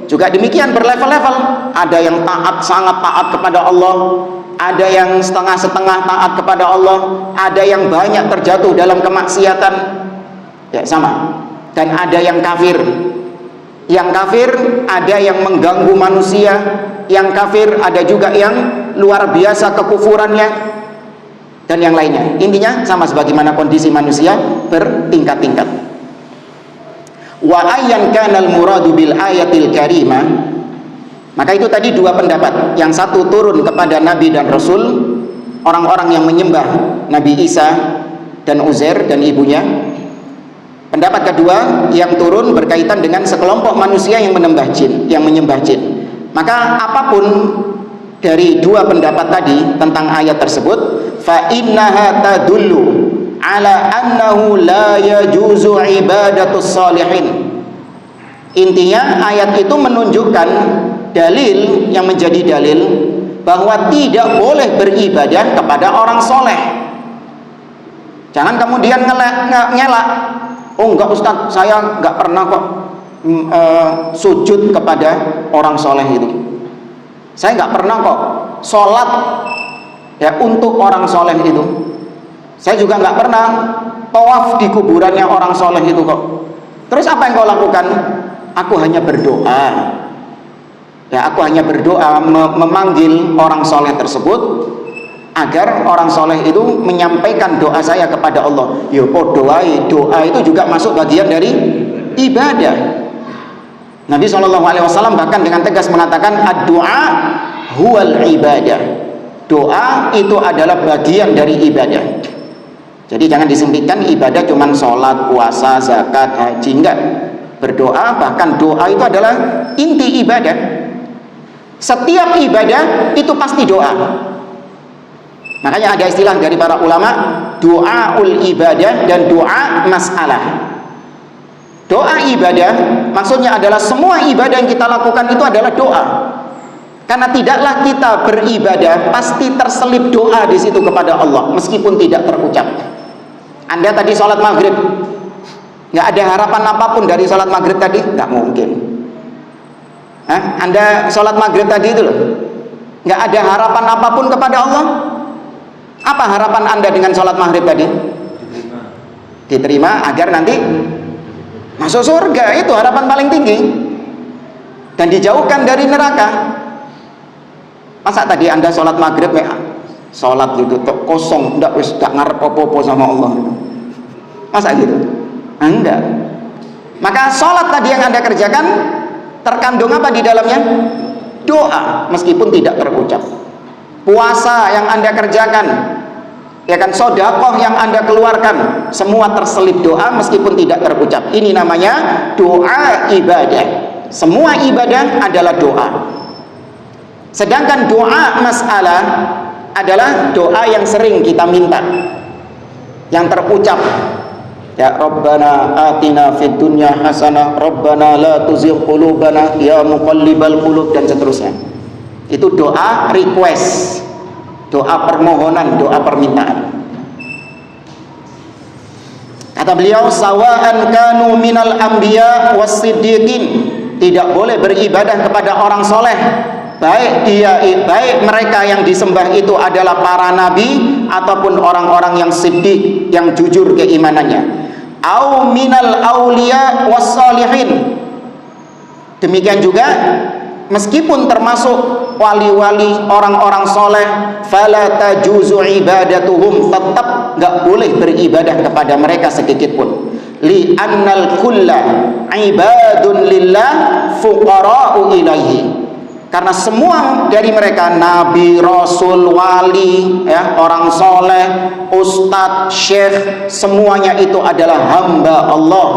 juga demikian, berlevel-level. Ada yang taat, sangat taat kepada Allah, ada yang setengah-setengah taat kepada Allah, ada yang banyak terjatuh dalam kemaksiatan. Ya, sama. Dan ada yang kafir. Yang kafir ada yang mengganggu manusia, yang kafir ada juga yang luar biasa kekufurannya, dan yang lainnya. Intinya sama sebagaimana kondisi manusia bertingkat-tingkat. Wa ayyan kana al-muradu bil ayatil karimah, maka itu tadi dua pendapat. Yang satu turun kepada Nabi dan Rasul, orang-orang yang menyembah Nabi Isa dan Uzair dan ibunya. Pendapat kedua yang turun berkaitan dengan sekelompok manusia yang menyembah jin, Maka apapun dari dua pendapat tadi tentang ayat tersebut, fa innaha tadullu ala annahu la yajuzu ibadatus salihin. Intinya ayat itu menunjukkan dalil yang menjadi dalil bahwa tidak boleh beribadah kepada orang soleh. Jangan kemudian ngelak. Oh enggak Ustaz, saya enggak pernah kok sujud kepada orang soleh itu. Saya enggak pernah kok sholat ya untuk orang soleh itu. Saya juga enggak pernah tawaf di kuburannya orang soleh itu kok. Terus apa yang kau lakukan? Aku hanya berdoa. Ya, aku hanya berdoa memanggil orang soleh tersebut agar orang soleh itu menyampaikan doa saya kepada Allah. Doa itu juga masuk bagian dari ibadah. Nabi SAW bahkan dengan tegas mengatakan ad-du'a huwal ibadah. Doa itu adalah bagian dari ibadah. Jadi jangan disempitkan ibadah cuman sholat, puasa, zakat, haji. Enggak. Berdoa, bahkan doa itu adalah inti ibadah. Setiap ibadah itu pasti doa. Makanya ada istilah dari para ulama, doaul ibadah dan doa masalah. Doa ibadah maksudnya adalah semua ibadah yang kita lakukan itu adalah doa. Karena tidaklah kita beribadah pasti terselip doa di situ kepada Allah meskipun tidak terucap. Anda tadi sholat maghrib, nggak ada harapan apapun dari sholat maghrib tadi, nggak mungkin. Anda sholat maghrib tadi itu loh, nggak ada harapan apapun kepada Allah. Apa harapan Anda dengan sholat maghrib tadi? Diterima agar nanti masuk surga. Itu harapan paling tinggi, dan dijauhkan dari neraka. Masa tadi Anda sholat maghrib sholat gitu kosong, ndak ngarep apa-apa sama Allah gitu. Masa gitu? Enggak. Maka sholat tadi yang Anda kerjakan terkandung apa di dalamnya? Doa, meskipun tidak terucap. Puasa yang Anda kerjakan, ya kan, sedekah yang Anda keluarkan, semua terselip doa meskipun tidak terucap. Ini namanya doa ibadah. Semua ibadah adalah doa. Sedangkan doa masalah adalah doa yang sering kita minta, yang terucap. Ya Rabbana atina fid dunya hasanah, Rabbana la tuzigh qulubana, ya muqallibal qulub, dan seterusnya. Itu doa request, doa permohonan, doa permintaan. Kata beliau, sawa'an kanu minal anbiya was siddiqin, tidak boleh beribadah kepada orang soleh, baik mereka yang disembah itu adalah para nabi ataupun orang-orang yang siddiq, yang jujur keimanannya. Au minal auliya was salihin, demikian juga meskipun termasuk wali-wali, orang-orang soleh, fala tajuzu ibadatuhum, tetap nggak boleh beribadah kepada mereka sedikit pun. Li annal kulla ibadun lillah fuqara'u ilaihi, karena semua dari mereka, nabi, rasul, wali, ya, orang soleh, ustadz, syekh, semuanya itu adalah hamba Allah,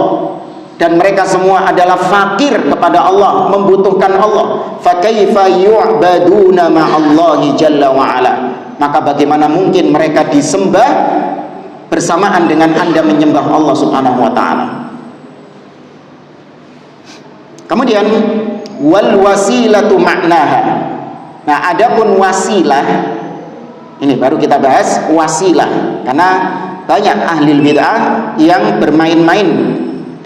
dan mereka semua adalah fakir kepada Allah, membutuhkan Allah. Fakaifa yu'baduna ma'allahi jalla wa'ala, maka bagaimana mungkin mereka disembah bersamaan dengan Anda menyembah Allah subhanahu wa ta'ala. Kemudian wal wasilatu maknaha. Nah, adapun wasilah, ini baru kita bahas wasilah, karena banyak ahli bid'ah yang bermain-main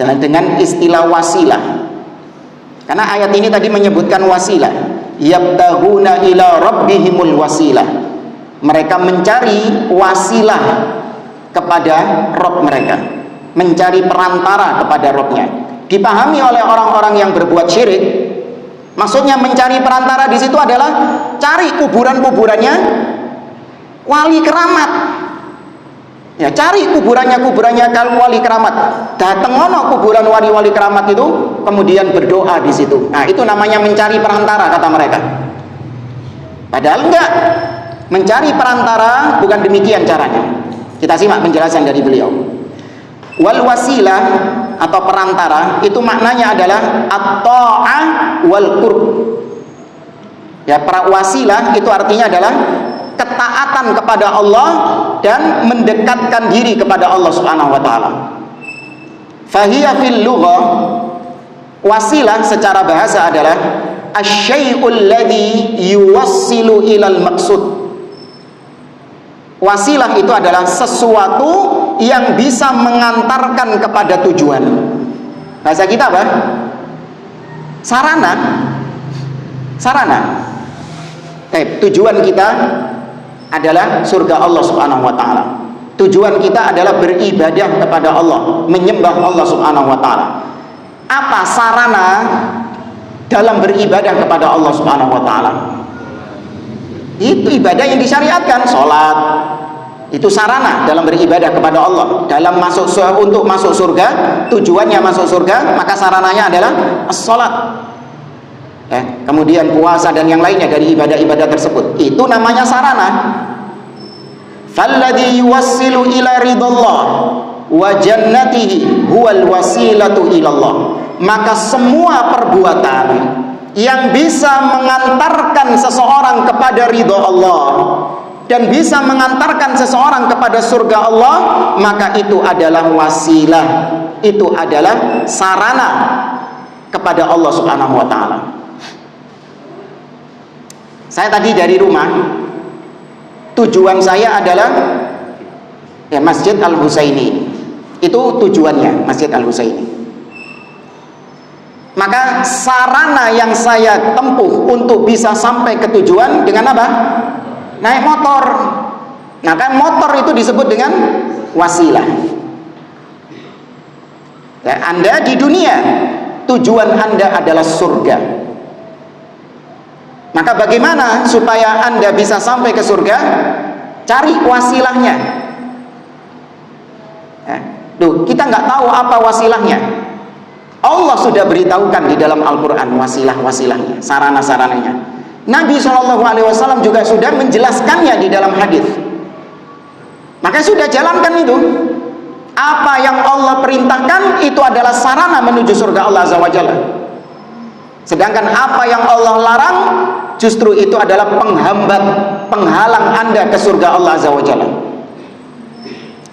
dengan istilah wasilah. Karena ayat ini tadi menyebutkan wasilah, yabtaghuna ila rabbihimul wasilah, mereka mencari wasilah kepada Rabb mereka, mencari perantara kepada Rabbnya. Dipahami oleh orang-orang yang berbuat syirik, maksudnya mencari perantara di situ adalah cari kuburannya wali keramat. Ya, cari kuburannya kalau wali keramat. Datang ono kuburan wali keramat itu, kemudian berdoa di situ. Nah, itu namanya mencari perantara kata mereka. Padahal enggak. Mencari perantara bukan demikian caranya. Kita simak penjelasan dari beliau. Wal wasilah atau perantara itu maknanya adalah at-ta'ah wal qurb. Ya, wasilah itu artinya adalah ketaatan kepada Allah dan mendekatkan diri kepada Allah Subhanahu wa taala. Fahiya fil lughah, wasilah secara bahasa adalah asy-syai'ul ladzi yuwassilu ilal maqsud. Wasilah itu adalah sesuatu yang bisa mengantarkan kepada tujuan. Bahasa kita apa? Sarana. Tujuan kita adalah surga Allah Subhanahu wa taala. Tujuan kita adalah beribadah kepada Allah, menyembah Allah Subhanahu wa taala. Apa sarana dalam beribadah kepada Allah Subhanahu wa taala? Itu ibadah yang disyariatkan. Sholat itu sarana dalam beribadah kepada Allah, dalam untuk masuk surga. Tujuannya masuk surga, maka sarananya adalah sholat. Kemudian puasa dan yang lainnya dari ibadah-ibadah tersebut, itu namanya sarana. Falladhi yuwassilu ila ridallah wa jannatihi huwal wasilatu ilallah. Maka semua perbuatan yang bisa mengantarkan seseorang kepada ridha Allah dan bisa mengantarkan seseorang kepada surga Allah, maka itu adalah wasilah, itu adalah sarana kepada Allah Subhanahu wa taala. Saya tadi dari rumah, tujuan saya adalah Masjid Al-Husaini. Itu tujuannya, Masjid Al-Husaini. Maka sarana yang saya tempuh untuk bisa sampai ke tujuan dengan apa? Naik motor. Maka motor itu disebut dengan wasilah. Ya, Anda di dunia, tujuan Anda adalah surga. Maka bagaimana supaya Anda bisa sampai ke surga? Cari wasilahnya. Ya, kita nggak tahu apa wasilahnya. Allah sudah beritahukan di dalam Al-Quran wasilah-wasilahnya, sarana-sarananya. Nabi SAW juga sudah menjelaskannya di dalam hadis. Maka sudah jalankan itu. Apa yang Allah perintahkan itu adalah sarana menuju surga Allah Azza wa Jalla. Sedangkan apa yang Allah larang justru itu adalah penghambat, penghalang Anda ke surga Allah Azza wa Jalla.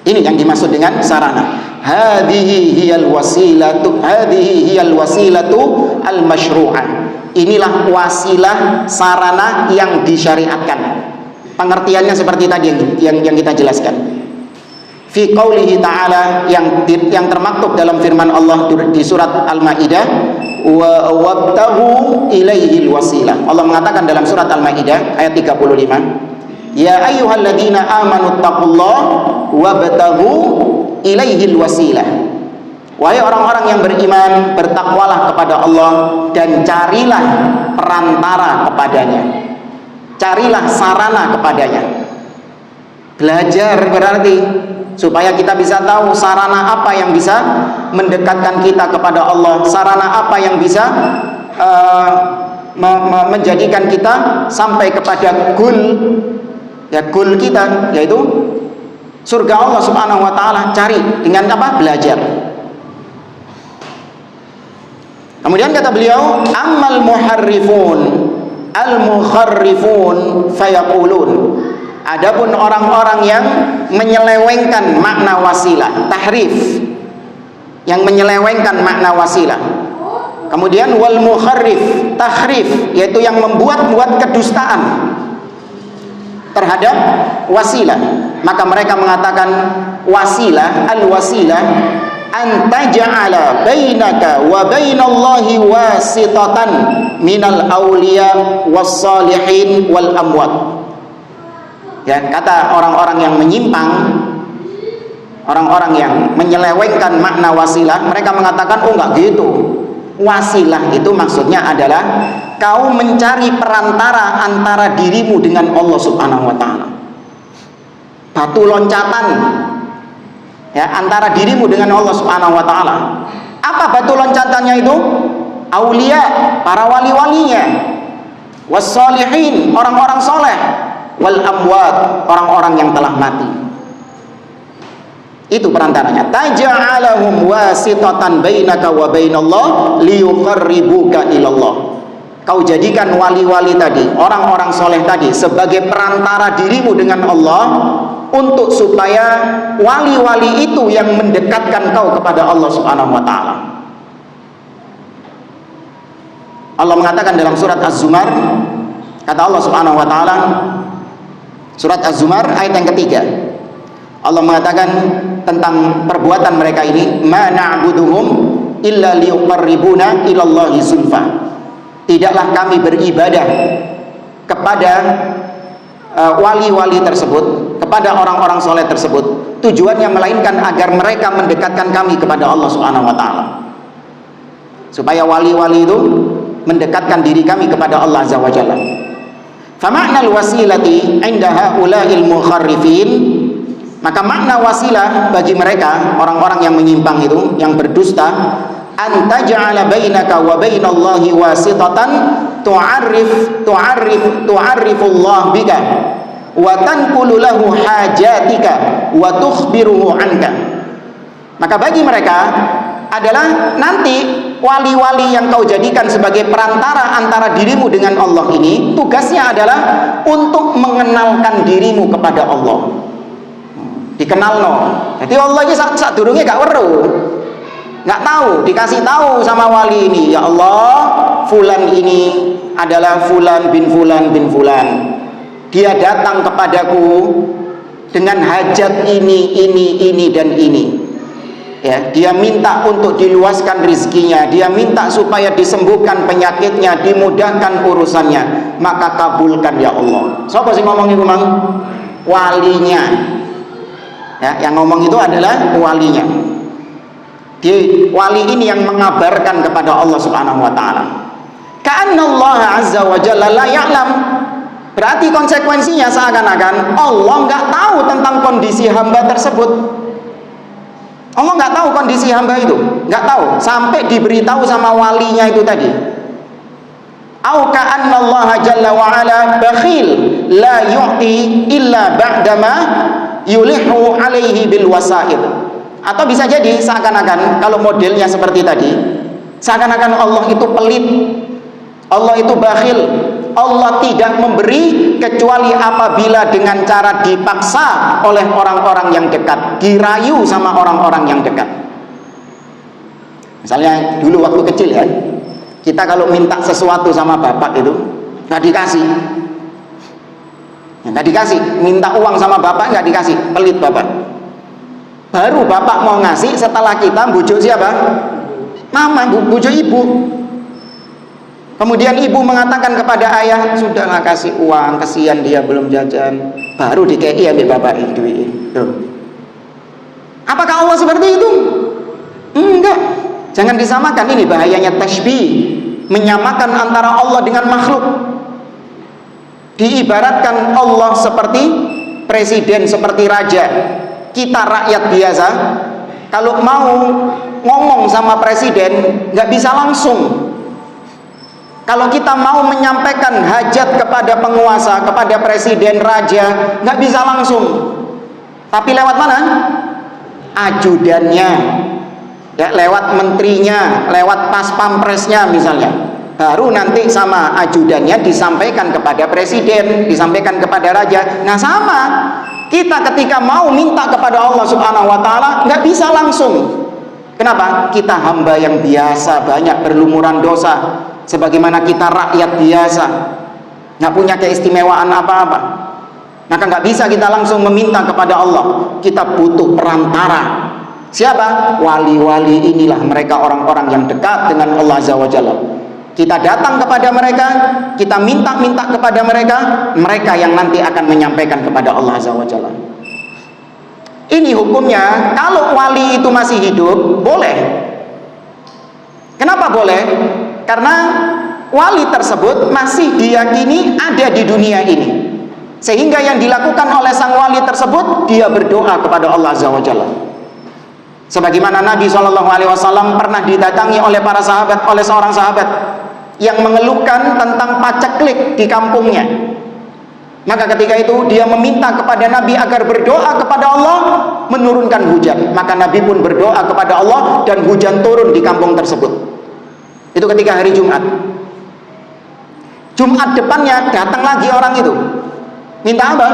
Ini yang dimaksud dengan sarana. Hadhihi hiyal wasilatu al-masyru'ah. Inilah wasilah sarana yang disyariatkan. Pengertiannya seperti tadi yang kita jelaskan. Fi qaulihi ta'ala, yang termaktub dalam firman Allah di surat Al-Maidah, wa wabtahu ilaihil wasilah. Allah mengatakan dalam surat Al-Maidah ayat 35, ya ayyuhalladzina amanu taqullaha wabtahu ilaihil wasilah. Wahai orang-orang yang beriman, bertakwalah kepada Allah dan carilah perantara kepadanya, carilah sarana kepadanya. Belajar berarti supaya kita bisa tahu sarana apa yang bisa mendekatkan kita kepada Allah, sarana apa yang bisa menjadikan kita sampai kepada goal kita, yaitu surga Allah Subhanahu wa taala. Cari dengan apa? Belajar. Kemudian kata beliau, ammal muharrifun al-mukharrifun fayaqulun. Adapun orang-orang yang menyelewengkan makna wasilah, tahrif, yang menyelewengkan makna wasilah. Kemudian wal mukharrif, tahrif, yaitu yang membuat-buat kedustaan terhadap wasilah. Maka mereka mengatakan wasilah, al-wasilah an taj'ala bainaka wa bainallahi wasitatan minal awliya was salihin wal amwat. Ya, kata orang-orang yang menyimpang, orang-orang yang menyelewengkan makna wasilah, mereka mengatakan, oh enggak gitu. Wasilah itu maksudnya adalah kau mencari perantara antara dirimu dengan Allah Subhanahu wa taala. Batu loncatan ya antara dirimu dengan Allah Subhanahu wa taala. Apa batu loncatannya itu? Aulia, para wali-walinya. Was-shalihin, orang-orang soleh. Wal amwat, orang-orang yang telah mati. Itu perantaranya. Taj'alahum wasitatan bainaka wa bainallah liyuqarribuka ilallah. Kau jadikan wali-wali tadi, orang-orang soleh tadi sebagai perantara dirimu dengan Allah, untuk supaya wali-wali itu yang mendekatkan kau kepada Allah Subhanahu wa taala. Allah mengatakan dalam surat Az-Zumar, kata Allah Subhanahu wa taala, surat Az-Zumar ayat yang ketiga, Allah mengatakan tentang perbuatan mereka ini, ma na'buduhum illa liyuqarribuna ilallahi zulfa. Tidaklah kami beribadah kepada wali-wali tersebut, kepada orang-orang soleh tersebut, tujuannya melainkan agar mereka mendekatkan kami kepada Allah Subhanahu wa taala. Supaya wali-wali itu mendekatkan diri kami kepada Allah Azza wa Jalla. Fama'nal wasilati 'inda haula'il mukharrifin, maka makna wasilah bagi mereka orang-orang yang menyimpang itu, yang berdusta, an taj'ala bainaka wa bainallahi wasitatan tu'arrifullah bika wa tanqulu lahu hajatika wa tukhbiruhu anka. Maka bagi mereka adalah nanti wali-wali yang kau jadikan sebagai perantara antara dirimu dengan Allah ini, tugasnya adalah untuk mengenalkan dirimu kepada Allah. Dikenalno. Jadi Allah ini saat durungnya gak weruh, nggak tahu, dikasih tahu sama wali ini, ya Allah, fulan ini adalah fulan bin fulan bin fulan. Dia datang kepadaku dengan hajat ini dan ini. Ya, dia minta untuk diluaskan rizkinya, dia minta supaya disembuhkan penyakitnya, dimudahkan urusannya, maka kabulkan ya Allah. Siapa sih ngomong itu, Mang? walinya. Ya, yang ngomong itu adalah walinya. Wali ini yang mengabarkan kepada Allah Subhanahu wa taala. Ka'anna Allah azza wa jalla la ya'lam. Berarti konsekuensinya seakan-akan Allah nggak tahu tentang kondisi hamba tersebut. Allah nggak tahu kondisi hamba itu, nggak tahu sampai diberitahu sama walinya itu tadi. Au ka'anna Allah jalla wa ala bakhil la yu'ti illa ba'dama yulihu alaihi bil wasaid. Atau bisa jadi seakan-akan kalau modelnya seperti tadi, seakan-akan Allah itu pelit, Allah itu bakhil, Allah tidak memberi kecuali apabila dengan cara dipaksa oleh orang-orang yang dekat, dirayu sama orang-orang yang dekat. Misalnya dulu waktu kecil ya, kita kalau minta sesuatu sama bapak itu nggak dikasih, nggak dikasih. Minta uang sama bapak nggak dikasih, pelit bapak. Baru bapak mau ngasih setelah kita bujuk siapa? Mama, bujuk ibu. Kemudian ibu mengatakan kepada ayah, sudahlah kasih uang, kesian dia belum jajan. Baru dikei ambil bapak duit. Apakah Allah seperti itu? Enggak. Jangan disamakan, ini bahayanya tasbih, menyamakan antara Allah dengan makhluk. Diibaratkan Allah seperti presiden, seperti raja. Kita rakyat biasa, kalau mau ngomong sama presiden nggak bisa langsung. Kalau kita mau menyampaikan hajat kepada penguasa, kepada presiden, raja, nggak bisa langsung. Tapi lewat mana? Ajudannya, ya, lewat menterinya, lewat pas pampresnya misalnya. Baru nanti sama ajudannya disampaikan kepada presiden, disampaikan kepada raja. Nah sama, kita ketika mau minta kepada Allah Subhanahu wa taala nggak bisa langsung. Kenapa? Kita hamba yang biasa, banyak berlumuran dosa. Sebagaimana kita rakyat biasa, nggak punya keistimewaan apa-apa, maka nggak bisa kita langsung meminta kepada Allah. Kita butuh perantara. Siapa? Wali-wali inilah mereka, orang-orang yang dekat dengan Allah Azza wa Jalla. Kita datang kepada mereka, kita minta-minta kepada mereka, mereka yang nanti akan menyampaikan kepada Allah Azza wa Jalla. Ini hukumnya, kalau wali itu masih hidup, boleh. Kenapa boleh? Karena wali tersebut masih diyakini ada di dunia ini, sehingga yang dilakukan oleh sang wali tersebut, dia berdoa kepada Allah Azza wa Jalla. Sebagaimana Nabi SAW pernah didatangi oleh para sahabat, oleh seorang sahabat yang mengeluhkan tentang paceklik di kampungnya. Maka ketika itu dia meminta kepada Nabi agar berdoa kepada Allah menurunkan hujan. Maka Nabi pun berdoa kepada Allah dan hujan turun di kampung tersebut. Itu ketika hari Jumat. Jumat depannya datang lagi orang itu. Minta apa?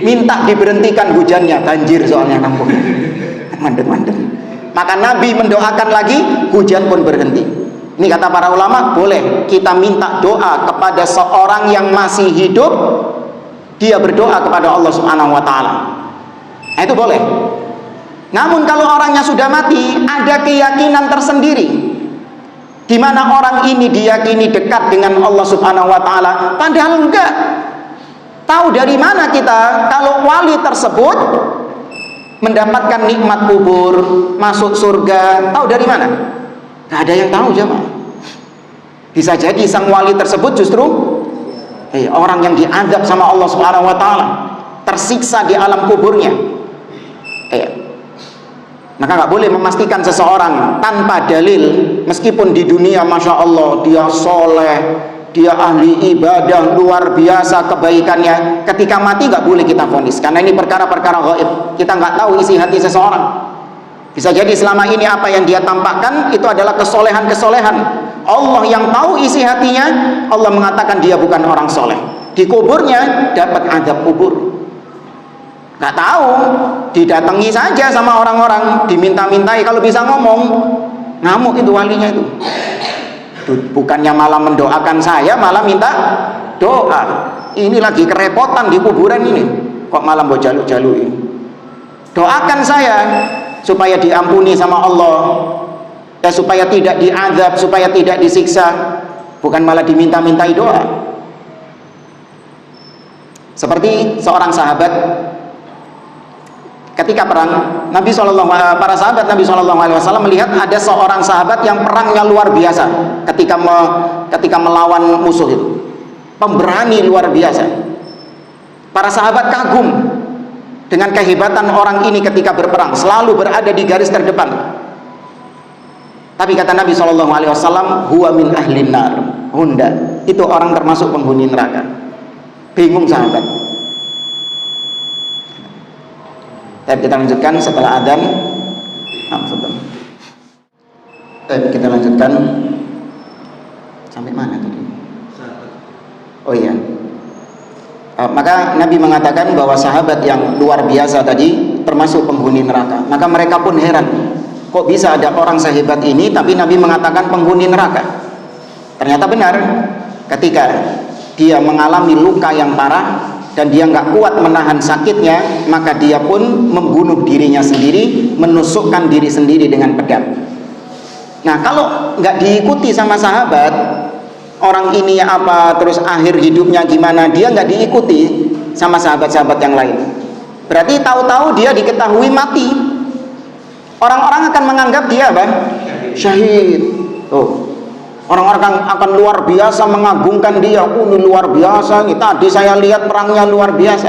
Minta diberhentikan hujannya, banjir soalnya kampung. Mandek-mandek. Maka Nabi mendoakan lagi, hujan pun berhenti. Ini kata para ulama, boleh kita minta doa kepada seorang yang masih hidup, dia berdoa kepada Allah Subhanahu wa taala. Nah, itu boleh. Namun kalau orangnya sudah mati, ada keyakinan tersendiri di mana orang ini diyakini dekat dengan Allah Subhanahu wa taala, padahal enggak. Tahu dari mana kita kalau wali tersebut mendapatkan nikmat kubur, masuk surga? Tahu dari mana? Gak ada yang tahu jemaah. Bisa jadi sang wali tersebut justru orang yang diazab sama Allah Subhanahu wa taala, tersiksa di alam kuburnya. Maka nggak boleh memastikan seseorang tanpa dalil, meskipun di dunia masya Allah dia soleh, dia ahli ibadah luar biasa kebaikannya, ketika mati nggak boleh kita vonis, karena ini perkara-perkara gaib. Kita nggak tahu isi hati seseorang. Bisa jadi selama ini apa yang dia tampakkan itu adalah kesolehan-kesolehan. Allah yang tahu isi hatinya. Allah mengatakan dia bukan orang soleh. Di kuburnya dapat azab kubur. Gak tahu, didatangi saja sama orang-orang, diminta-mintai, kalau bisa ngomong, ngamuk itu walinya itu. Bukannya malah mendoakan saya, malah minta doa. Ini lagi kerepotan di kuburan ini, kok malah mau jaluk-jaluin. Doakan saya supaya diampuni sama Allah, ya, supaya tidak diazab, supaya tidak disiksa, bukan malah diminta-mintai doa. Seperti seorang sahabat ketika perang, para sahabat Nabi SAW melihat ada seorang sahabat yang perangnya luar biasa ketika melawan musuh itu, pemberani luar biasa. Para sahabat kagum dengan kehebatan orang ini ketika berperang, selalu berada di garis terdepan. Tapi kata Nabi SAW, huwa min ahlin nar, hunda, itu orang termasuk penghuni neraka. Bingung sahabat. Tapi kita lanjutkan setelah adzan. Kita lanjutkan sampai mana tadi? Oh iya. Maka Nabi mengatakan bahwa sahabat yang luar biasa tadi termasuk penghuni neraka. Maka mereka pun heran, kok bisa ada orang sehebat ini tapi Nabi mengatakan penghuni neraka. Ternyata benar, ketika dia mengalami luka yang parah dan dia nggak kuat menahan sakitnya, maka dia pun membunuh dirinya sendiri, menusukkan diri sendiri dengan pedang. Nah, kalau nggak diikuti sama sahabat, orang ini apa, terus akhir hidupnya gimana, dia nggak diikuti sama sahabat-sahabat yang lain, berarti tahu-tahu dia diketahui mati, orang-orang akan menganggap dia apa? Syahid. Orang-orang akan luar biasa mengagungkan dia. Ini luar biasa, ini tadi saya lihat perangnya luar biasa.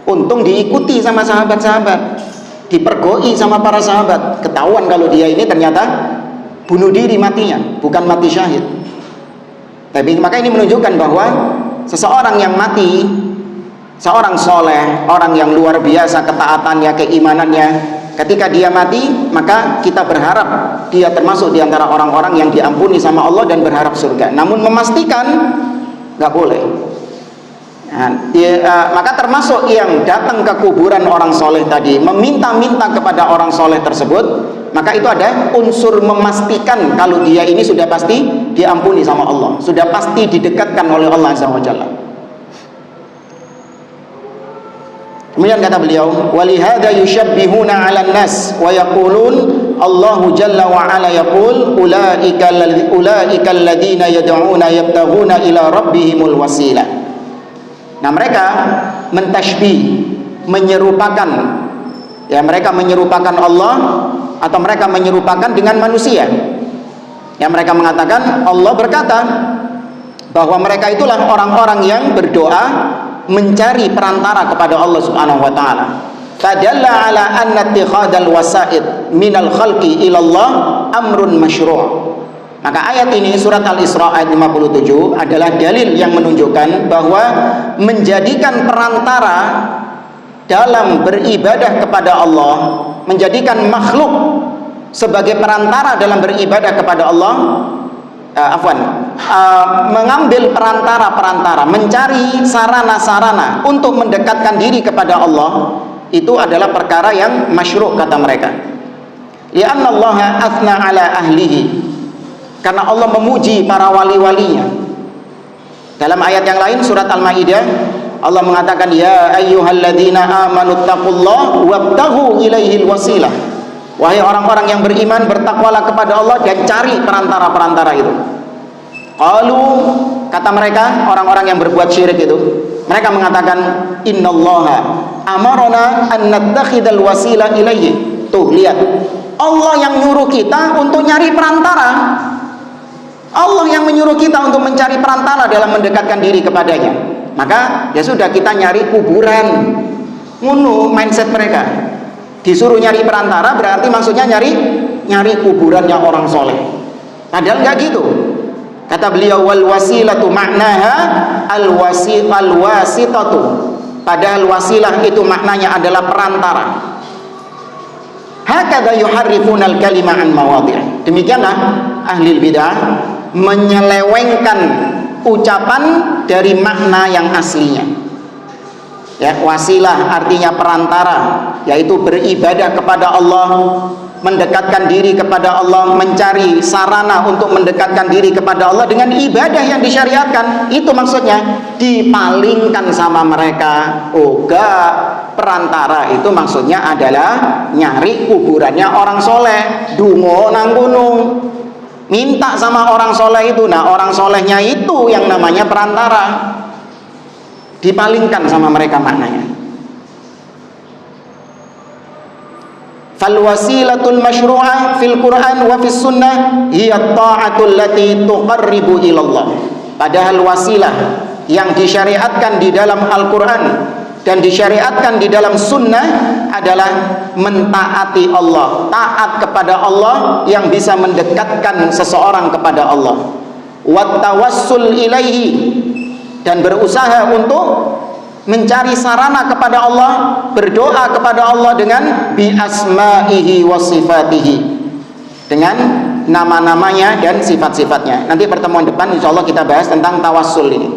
Untung diikuti sama sahabat-sahabat, dipergoi sama para sahabat. Ketahuan kalau dia ini ternyata bunuh diri matinya, bukan mati syahid. Tapi maka ini menunjukkan bahwa seseorang yang mati, seorang soleh, orang yang luar biasa ketaatannya, keimanannya, ketika dia mati, maka kita berharap dia termasuk di antara orang-orang yang diampuni sama Allah dan berharap surga. Namun memastikan nggak boleh. Maka termasuk yang datang ke kuburan orang soleh tadi, meminta-minta kepada orang soleh tersebut, maka itu ada unsur memastikan kalau dia ini sudah pasti diampuni sama Allah, sudah pasti didekatkan oleh Allah Azza wa Jalla. Kemudian kata beliau, walihada yushabbihuna 'alan nas wa yaqulun Allahu jalla wa ala yaqul ulaika alladziina yad'una yabtaghuna ila rabbihimul wasilah. Nah, mereka mentashbih, menyerupakan, ya, mereka menyerupakan Allah atau mereka menyerupakan dengan manusia. Ya, mereka mengatakan, Allah berkata bahwa mereka itulah orang-orang yang berdoa mencari perantara kepada Allah Subhanahu wa taala. Fadalla ala anna ittikhadal wasaid minal khalqi ila Allah amrun masyru'. Maka ayat ini surat Al-Isra ayat 57 adalah dalil yang menunjukkan bahwa menjadikan perantara dalam beribadah kepada Allah, menjadikan makhluk sebagai perantara dalam beribadah kepada Allah, mengambil perantara-perantara, mencari sarana-sarana untuk mendekatkan diri kepada Allah, itu adalah perkara yang masyru' kata mereka. Li'anna Allah athna ala ahlihi, karena Allah memuji para wali-walinya. Dalam ayat yang lain surat Al-Maidah Allah mengatakan, ya ayyuhalladzina amanu taqullaha wabtaghu ilaihil wasilah. Wahai orang-orang yang beriman, bertakwalah kepada Allah dan cari perantara-perantara itu. Qalu, kata mereka, orang-orang yang berbuat syirik itu, mereka mengatakan, innallaha amarona an nattakhidal wasila ilaihi. Tuh, lihat, Allah yang nyuruh kita untuk nyari perantara. Allah yang menyuruh kita untuk mencari perantara dalam mendekatkan diri kepadanya. Maka ya sudah, kita nyari kuburan. Ngono mindset mereka. Disuruh nyari perantara berarti maksudnya nyari kuburannya orang soleh. Padahal nggak gitu. Kata beliau, wal wasilatu maknaha al-wasitatu. Padahal wasilah itu maknanya adalah perantara. Hakadha yuharrifuna al-kalima an mawadhi'i. Demikianlah ahli bidah menyelewengkan ucapan dari makna yang aslinya. Ya, wasilah artinya perantara, yaitu beribadah kepada Allah, mendekatkan diri kepada Allah, mencari sarana untuk mendekatkan diri kepada Allah dengan ibadah yang disyariatkan. Itu maksudnya dipalingkan sama mereka. Perantara itu maksudnya adalah nyari kuburannya orang soleh, dungo nang gunung, minta sama orang soleh itu. Nah, orang solehnya itu yang namanya perantara. dipalingkan sama mereka maknanya. Fal wasilatul masyru'ah fil Qur'an wa fis sunnah hiya ta'atul lati tuqarribu ilallah. Padahal wasilah yang disyariatkan di dalam Al-Quran dan disyariatkan di dalam sunnah adalah mentaati Allah, taat kepada Allah yang bisa mendekatkan seseorang kepada Allah. Wat tawassul ilaihi, dan berusaha untuk mencari sarana kepada Allah, berdoa kepada Allah dengan bi asma'ihi wa sifatihi, dengan nama-namanya dan sifat-sifatnya. Nanti pertemuan depan insyaallah kita bahas tentang tawassul ini.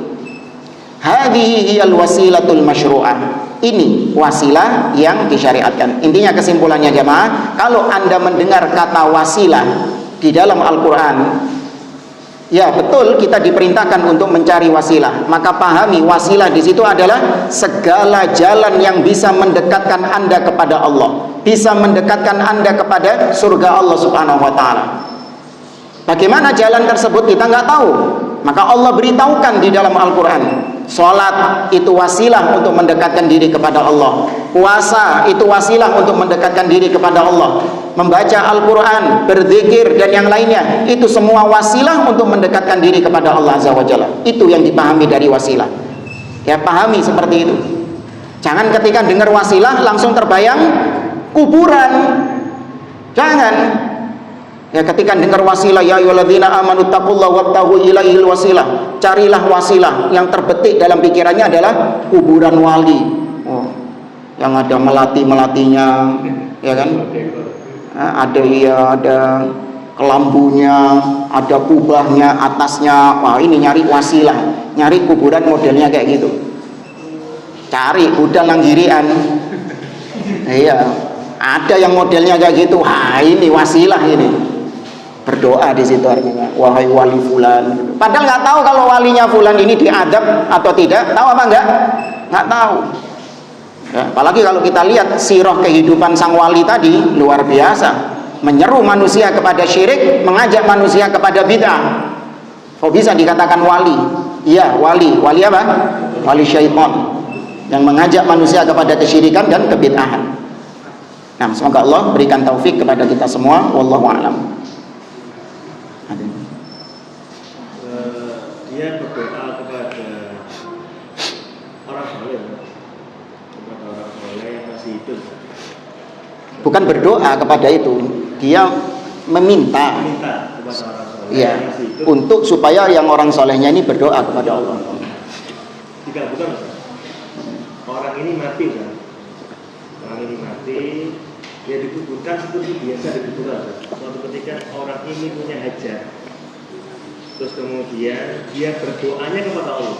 Hadhihi hiyal wasilatul masyru'ah. Ini wasilah yang disyariatkan. Intinya kesimpulannya jamaah, kalau Anda mendengar kata wasilah di dalam Al-Qur'an, ya betul kita diperintahkan untuk mencari wasilah, maka pahami wasilah di situ adalah segala jalan yang bisa mendekatkan Anda kepada Allah, bisa mendekatkan Anda kepada surga Allah Subhanahu wa taala. Bagaimana jalan tersebut kita nggak tahu, maka Allah beritahukan di dalam Al-Qur'an. Salat itu wasilah untuk mendekatkan diri kepada Allah. Puasa itu wasilah untuk mendekatkan diri kepada Allah. Membaca Al-Quran, berzikir dan yang lainnya, itu semua wasilah untuk mendekatkan diri kepada Allah Azza wa Jalla. Itu yang dipahami dari wasilah. Ya, pahami seperti itu. Jangan ketika dengar wasilah langsung terbayang kuburan. Jangan. Ya, ketika dengar wasilah, ya ayyuhalladzina amanu taqullaha wabtaghu ilaihil wasilah, carilah wasilah, yang terbetik dalam pikirannya adalah kuburan wali. Oh, yang ada melati-melatinya, ya kan? Ada kelambunya, ada kubahnya, atasnya. Wah, ini nyari wasilah, nyari kuburan modelnya kayak gitu. Cari budal langgirian. Iya, ada yang modelnya kayak gitu. Wah, ini wasilah ini. Berdoa di situ artinya, wahai wali fulan. Padahal nggak tahu kalau walinya fulan ini diadab atau tidak. Tahu apa enggak? Nggak tahu. Ya, apalagi kalau kita lihat sirah kehidupan sang wali tadi, luar biasa. Menyeru manusia kepada syirik, mengajak manusia kepada bid'ah. Kok bisa dikatakan wali? Iya, wali. Wali apa? Wali syaitan, yang mengajak manusia kepada kesyirikan dan kebid'ahan. Nah, semoga Allah berikan taufik kepada kita semua. Wallahu a'lam. Dia berdoa kepada orang soleh, kepada orang soleh yang masih hidup. Bukan berdoa kepada itu, dia meminta Kepada orang soleh ya, yang masih hidup, untuk supaya yang orang solehnya ini berdoa kepada Allah. Jika bukan, orang ini mati kan? Orang ini mati, dia dikuburkan seperti biasa dikuburkan. Suatu ketika orang ini punya hajat, terus kemudian dia berdoanya kepada Allah.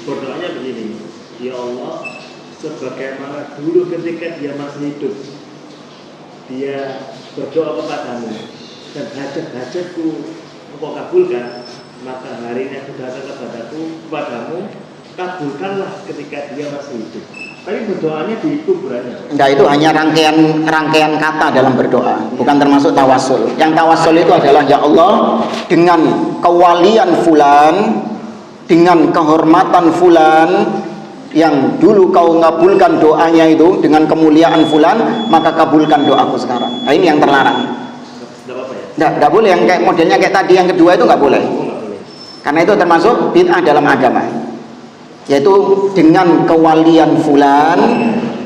Berdoanya begini, ya Allah, sebagaimana dulu ketika dia masih hidup, dia berdoa kepadamu dan hajat-hajatku engkau kabulkan, maka hari ini aku datang kepadamu, kabulkanlah ketika dia masih hidup. Tapi berdoanya di kuburannya. Enggak, itu hanya rangkaian kata dalam berdoa, bukan termasuk tawassul. Yang tawassul itu adalah, ya Allah, dengan kewalian fulan, dengan kehormatan fulan yang dulu kau ngabulkan doanya itu, dengan kemuliaan fulan, maka kabulkan doaku sekarang. Nah, ini yang terlarang. Tidak apa ya? Enggak boleh yang kayak modelnya kayak tadi yang kedua itu enggak boleh. Karena itu termasuk bid'ah dalam agama. Yaitu dengan kewalian fulan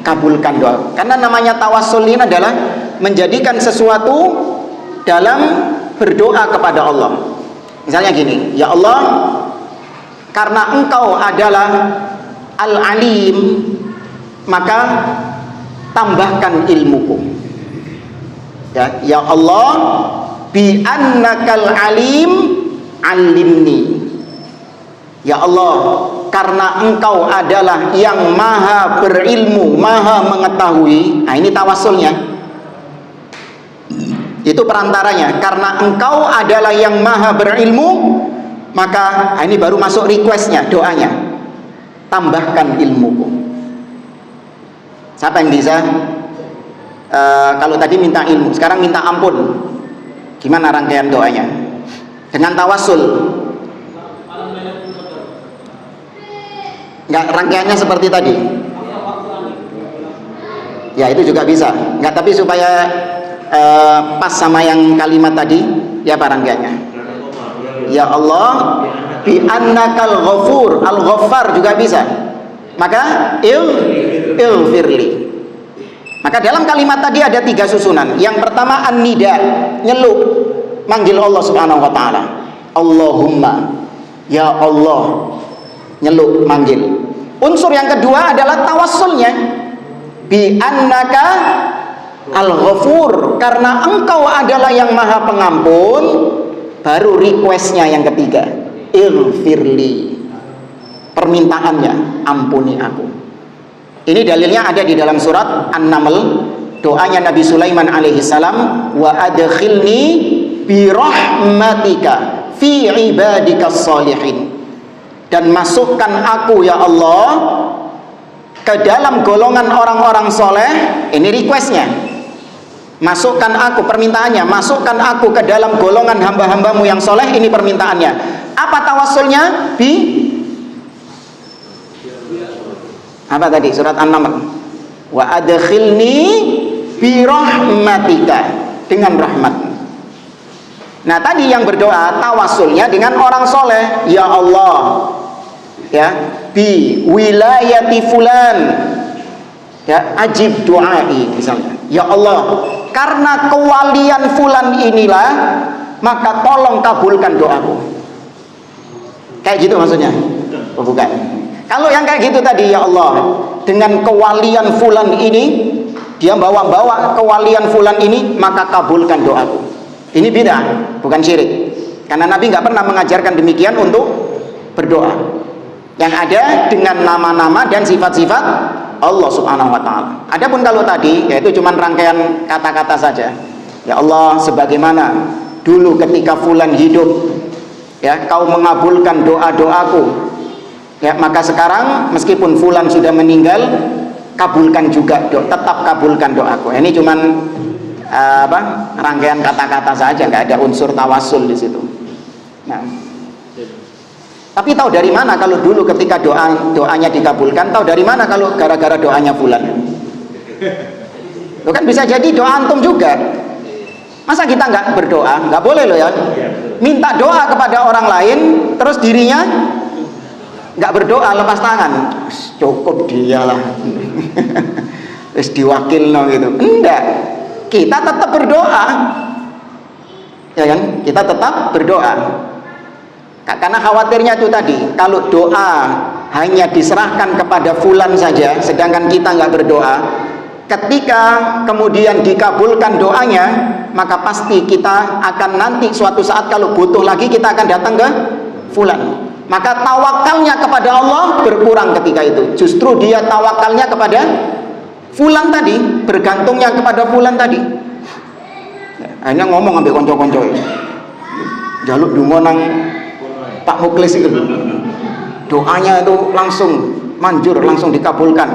kabulkan doa. Karena namanya tawassul ini adalah menjadikan sesuatu dalam berdoa kepada Allah. Misalnya gini, ya Allah, karena engkau adalah Al-Alim, maka tambahkan ilmuku. Ya Allah, bi annakal alim alimni. Ya Allah, karena engkau adalah yang maha berilmu, maha mengetahui. Nah, ini tawassulnya. Itu perantaranya. Karena engkau adalah yang maha berilmu, maka ini baru masuk requestnya, doanya. Tambahkan ilmuku. Siapa yang bisa? Kalau tadi minta ilmu, sekarang minta ampun. Gimana rangkaian doanya? Dengan tawassul. Nggak rangkaiannya seperti tadi. Ya itu juga bisa. Nggak, tapi supaya pas sama yang kalimat tadi, ya apa rangkaiannya? Ya Allah, bi annakal ghafur, al-ghaffar juga bisa. Maka ilfirli. Maka dalam kalimat tadi ada 3 susunan. Yang pertama an-nida, nyeluk, manggil Allah Subhanahu wa taala. Allahumma, ya Allah, nyeluk, manggil. Unsur yang kedua adalah tawassulnya, bi annaka al-ghafur, karena engkau adalah yang maha pengampun. Baru requestnya yang ketiga, ilfirli, permintaannya, ampuni aku. Ini dalilnya ada di dalam surat An-Naml, doanya Nabi Sulaiman alaihi salam, wa adkhilni bi rahmatika fi ibadikas sholihin, dan masukkan aku ya Allah ke dalam golongan orang-orang soleh. Ini requestnya, masukkan aku, permintaannya, masukkan aku ke dalam golongan hamba-hambamu yang soleh. Ini permintaannya. Apa tawassulnya? Apa tadi? Surat An-Naml, wa adkhilni bi rahmatika, dengan rahmat. Nah tadi yang berdoa tawassulnya dengan orang soleh, ya Allah, ya bi wilayati fulan, ya ajib du'ai misalnya, ya Allah, karena kewalian fulan inilah maka tolong kabulkan doaku. Kayak gitu maksudnya? Oh, bukan. Kalau yang kayak gitu tadi, ya Allah, dengan kewalian fulan ini, dia bawa-bawa kewalian fulan ini, maka kabulkan doaku. Ini bid'ah, bukan syirik. Karena Nabi nggak pernah mengajarkan demikian untuk berdoa. Yang ada dengan nama-nama dan sifat-sifat Allah Subhanahu wa taala. Adapun kalau tadi, yaitu cuma rangkaian kata-kata saja. Ya Allah, sebagaimana dulu ketika fulan hidup, ya kau mengabulkan doa-doaku. Ya, maka sekarang meskipun fulan sudah meninggal, kabulkan juga tetap kabulkan doaku. Ini cuman rangkaian kata-kata saja, nggak ada unsur tawassul di situ. Nah, tapi tahu dari mana kalau dulu ketika doanya dikabulkan? Tahu dari mana kalau gara-gara doanya fulan? Lo kan bisa jadi doa antum juga. Masa kita nggak berdoa? Nggak boleh loh ya. Minta doa kepada orang lain, terus dirinya nggak berdoa, lepas tangan, cukup dialah. Terus diwakil no gitu. Enggak, kita tetap berdoa, ya kan? Kita tetap berdoa. Karena khawatirnya itu tadi, kalau doa hanya diserahkan kepada fulan saja, sedangkan kita nggak berdoa, ketika kemudian dikabulkan doanya, maka pasti kita akan nanti suatu saat kalau butuh lagi kita akan datang ke fulan. Maka tawakalnya kepada Allah berkurang ketika itu. Justru dia tawakalnya kepada fulan tadi, bergantungnya kepada fulan tadi. Hanya ngomong ambil konco-konco, jaluk dungo nang Pak Muklis itu, doanya itu langsung manjur, langsung dikabulkan.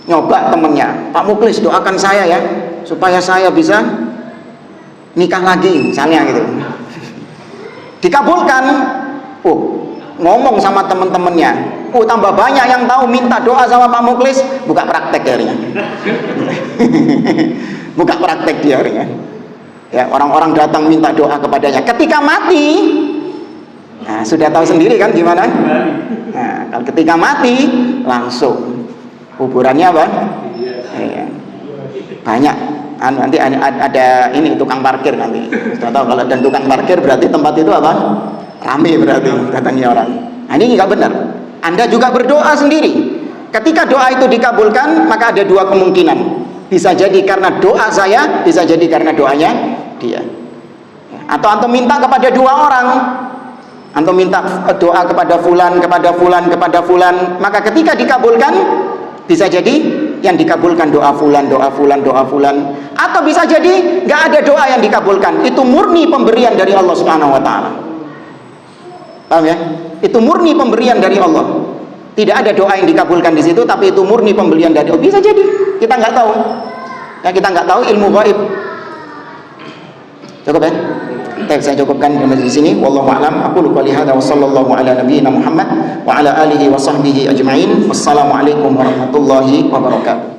Nyoba temennya, Pak Muklis doakan saya ya, supaya saya bisa nikah lagi misalnya gitu. Dikabulkan. Ngomong sama temen-temennya, tambah banyak yang tahu, minta doa sama Pak Muklis, buka praktek akhirnya. Buka praktek dia akhirnya. Ya, orang-orang datang minta doa kepadanya. Ketika mati, nah, sudah tahu sendiri kan gimana? Nah, kalau ketika mati langsung kuburannya apa? Ya, banyak. Nanti ada ini tukang parkir nanti. Sudah tahu kalau ada tukang parkir berarti tempat itu apa? Rame berarti datangnya orang. Nah, ini nggak benar. Anda juga berdoa sendiri. Ketika doa itu dikabulkan, maka ada 2 kemungkinan. Bisa jadi karena doa saya, bisa jadi karena doanya dia. Atau antum minta kepada 2 orang. Antum minta doa kepada fulan, kepada fulan, kepada fulan, maka ketika dikabulkan, bisa jadi yang dikabulkan doa fulan, doa fulan, doa fulan. Atau bisa jadi nggak ada doa yang dikabulkan. Itu murni pemberian dari Allah Subhanahu wa taala. Paham ya? Itu murni pemberian dari Allah. Tidak ada doa yang dikabulkan di situ, tapi itu murni pemberian dari Allah. Bisa jadi, kita nggak tahu. Ya, kita nggak tahu ilmu gaib. Cukup ya? Baik, saya cukupkan di sini. Wallahu a'lam. Aku qouli hadza wa sallallahu ala nabiyyina Muhammad wa ala alihi wa sahbihi ajma'in. Wassalamualaikum warahmatullahi wabarakatuh.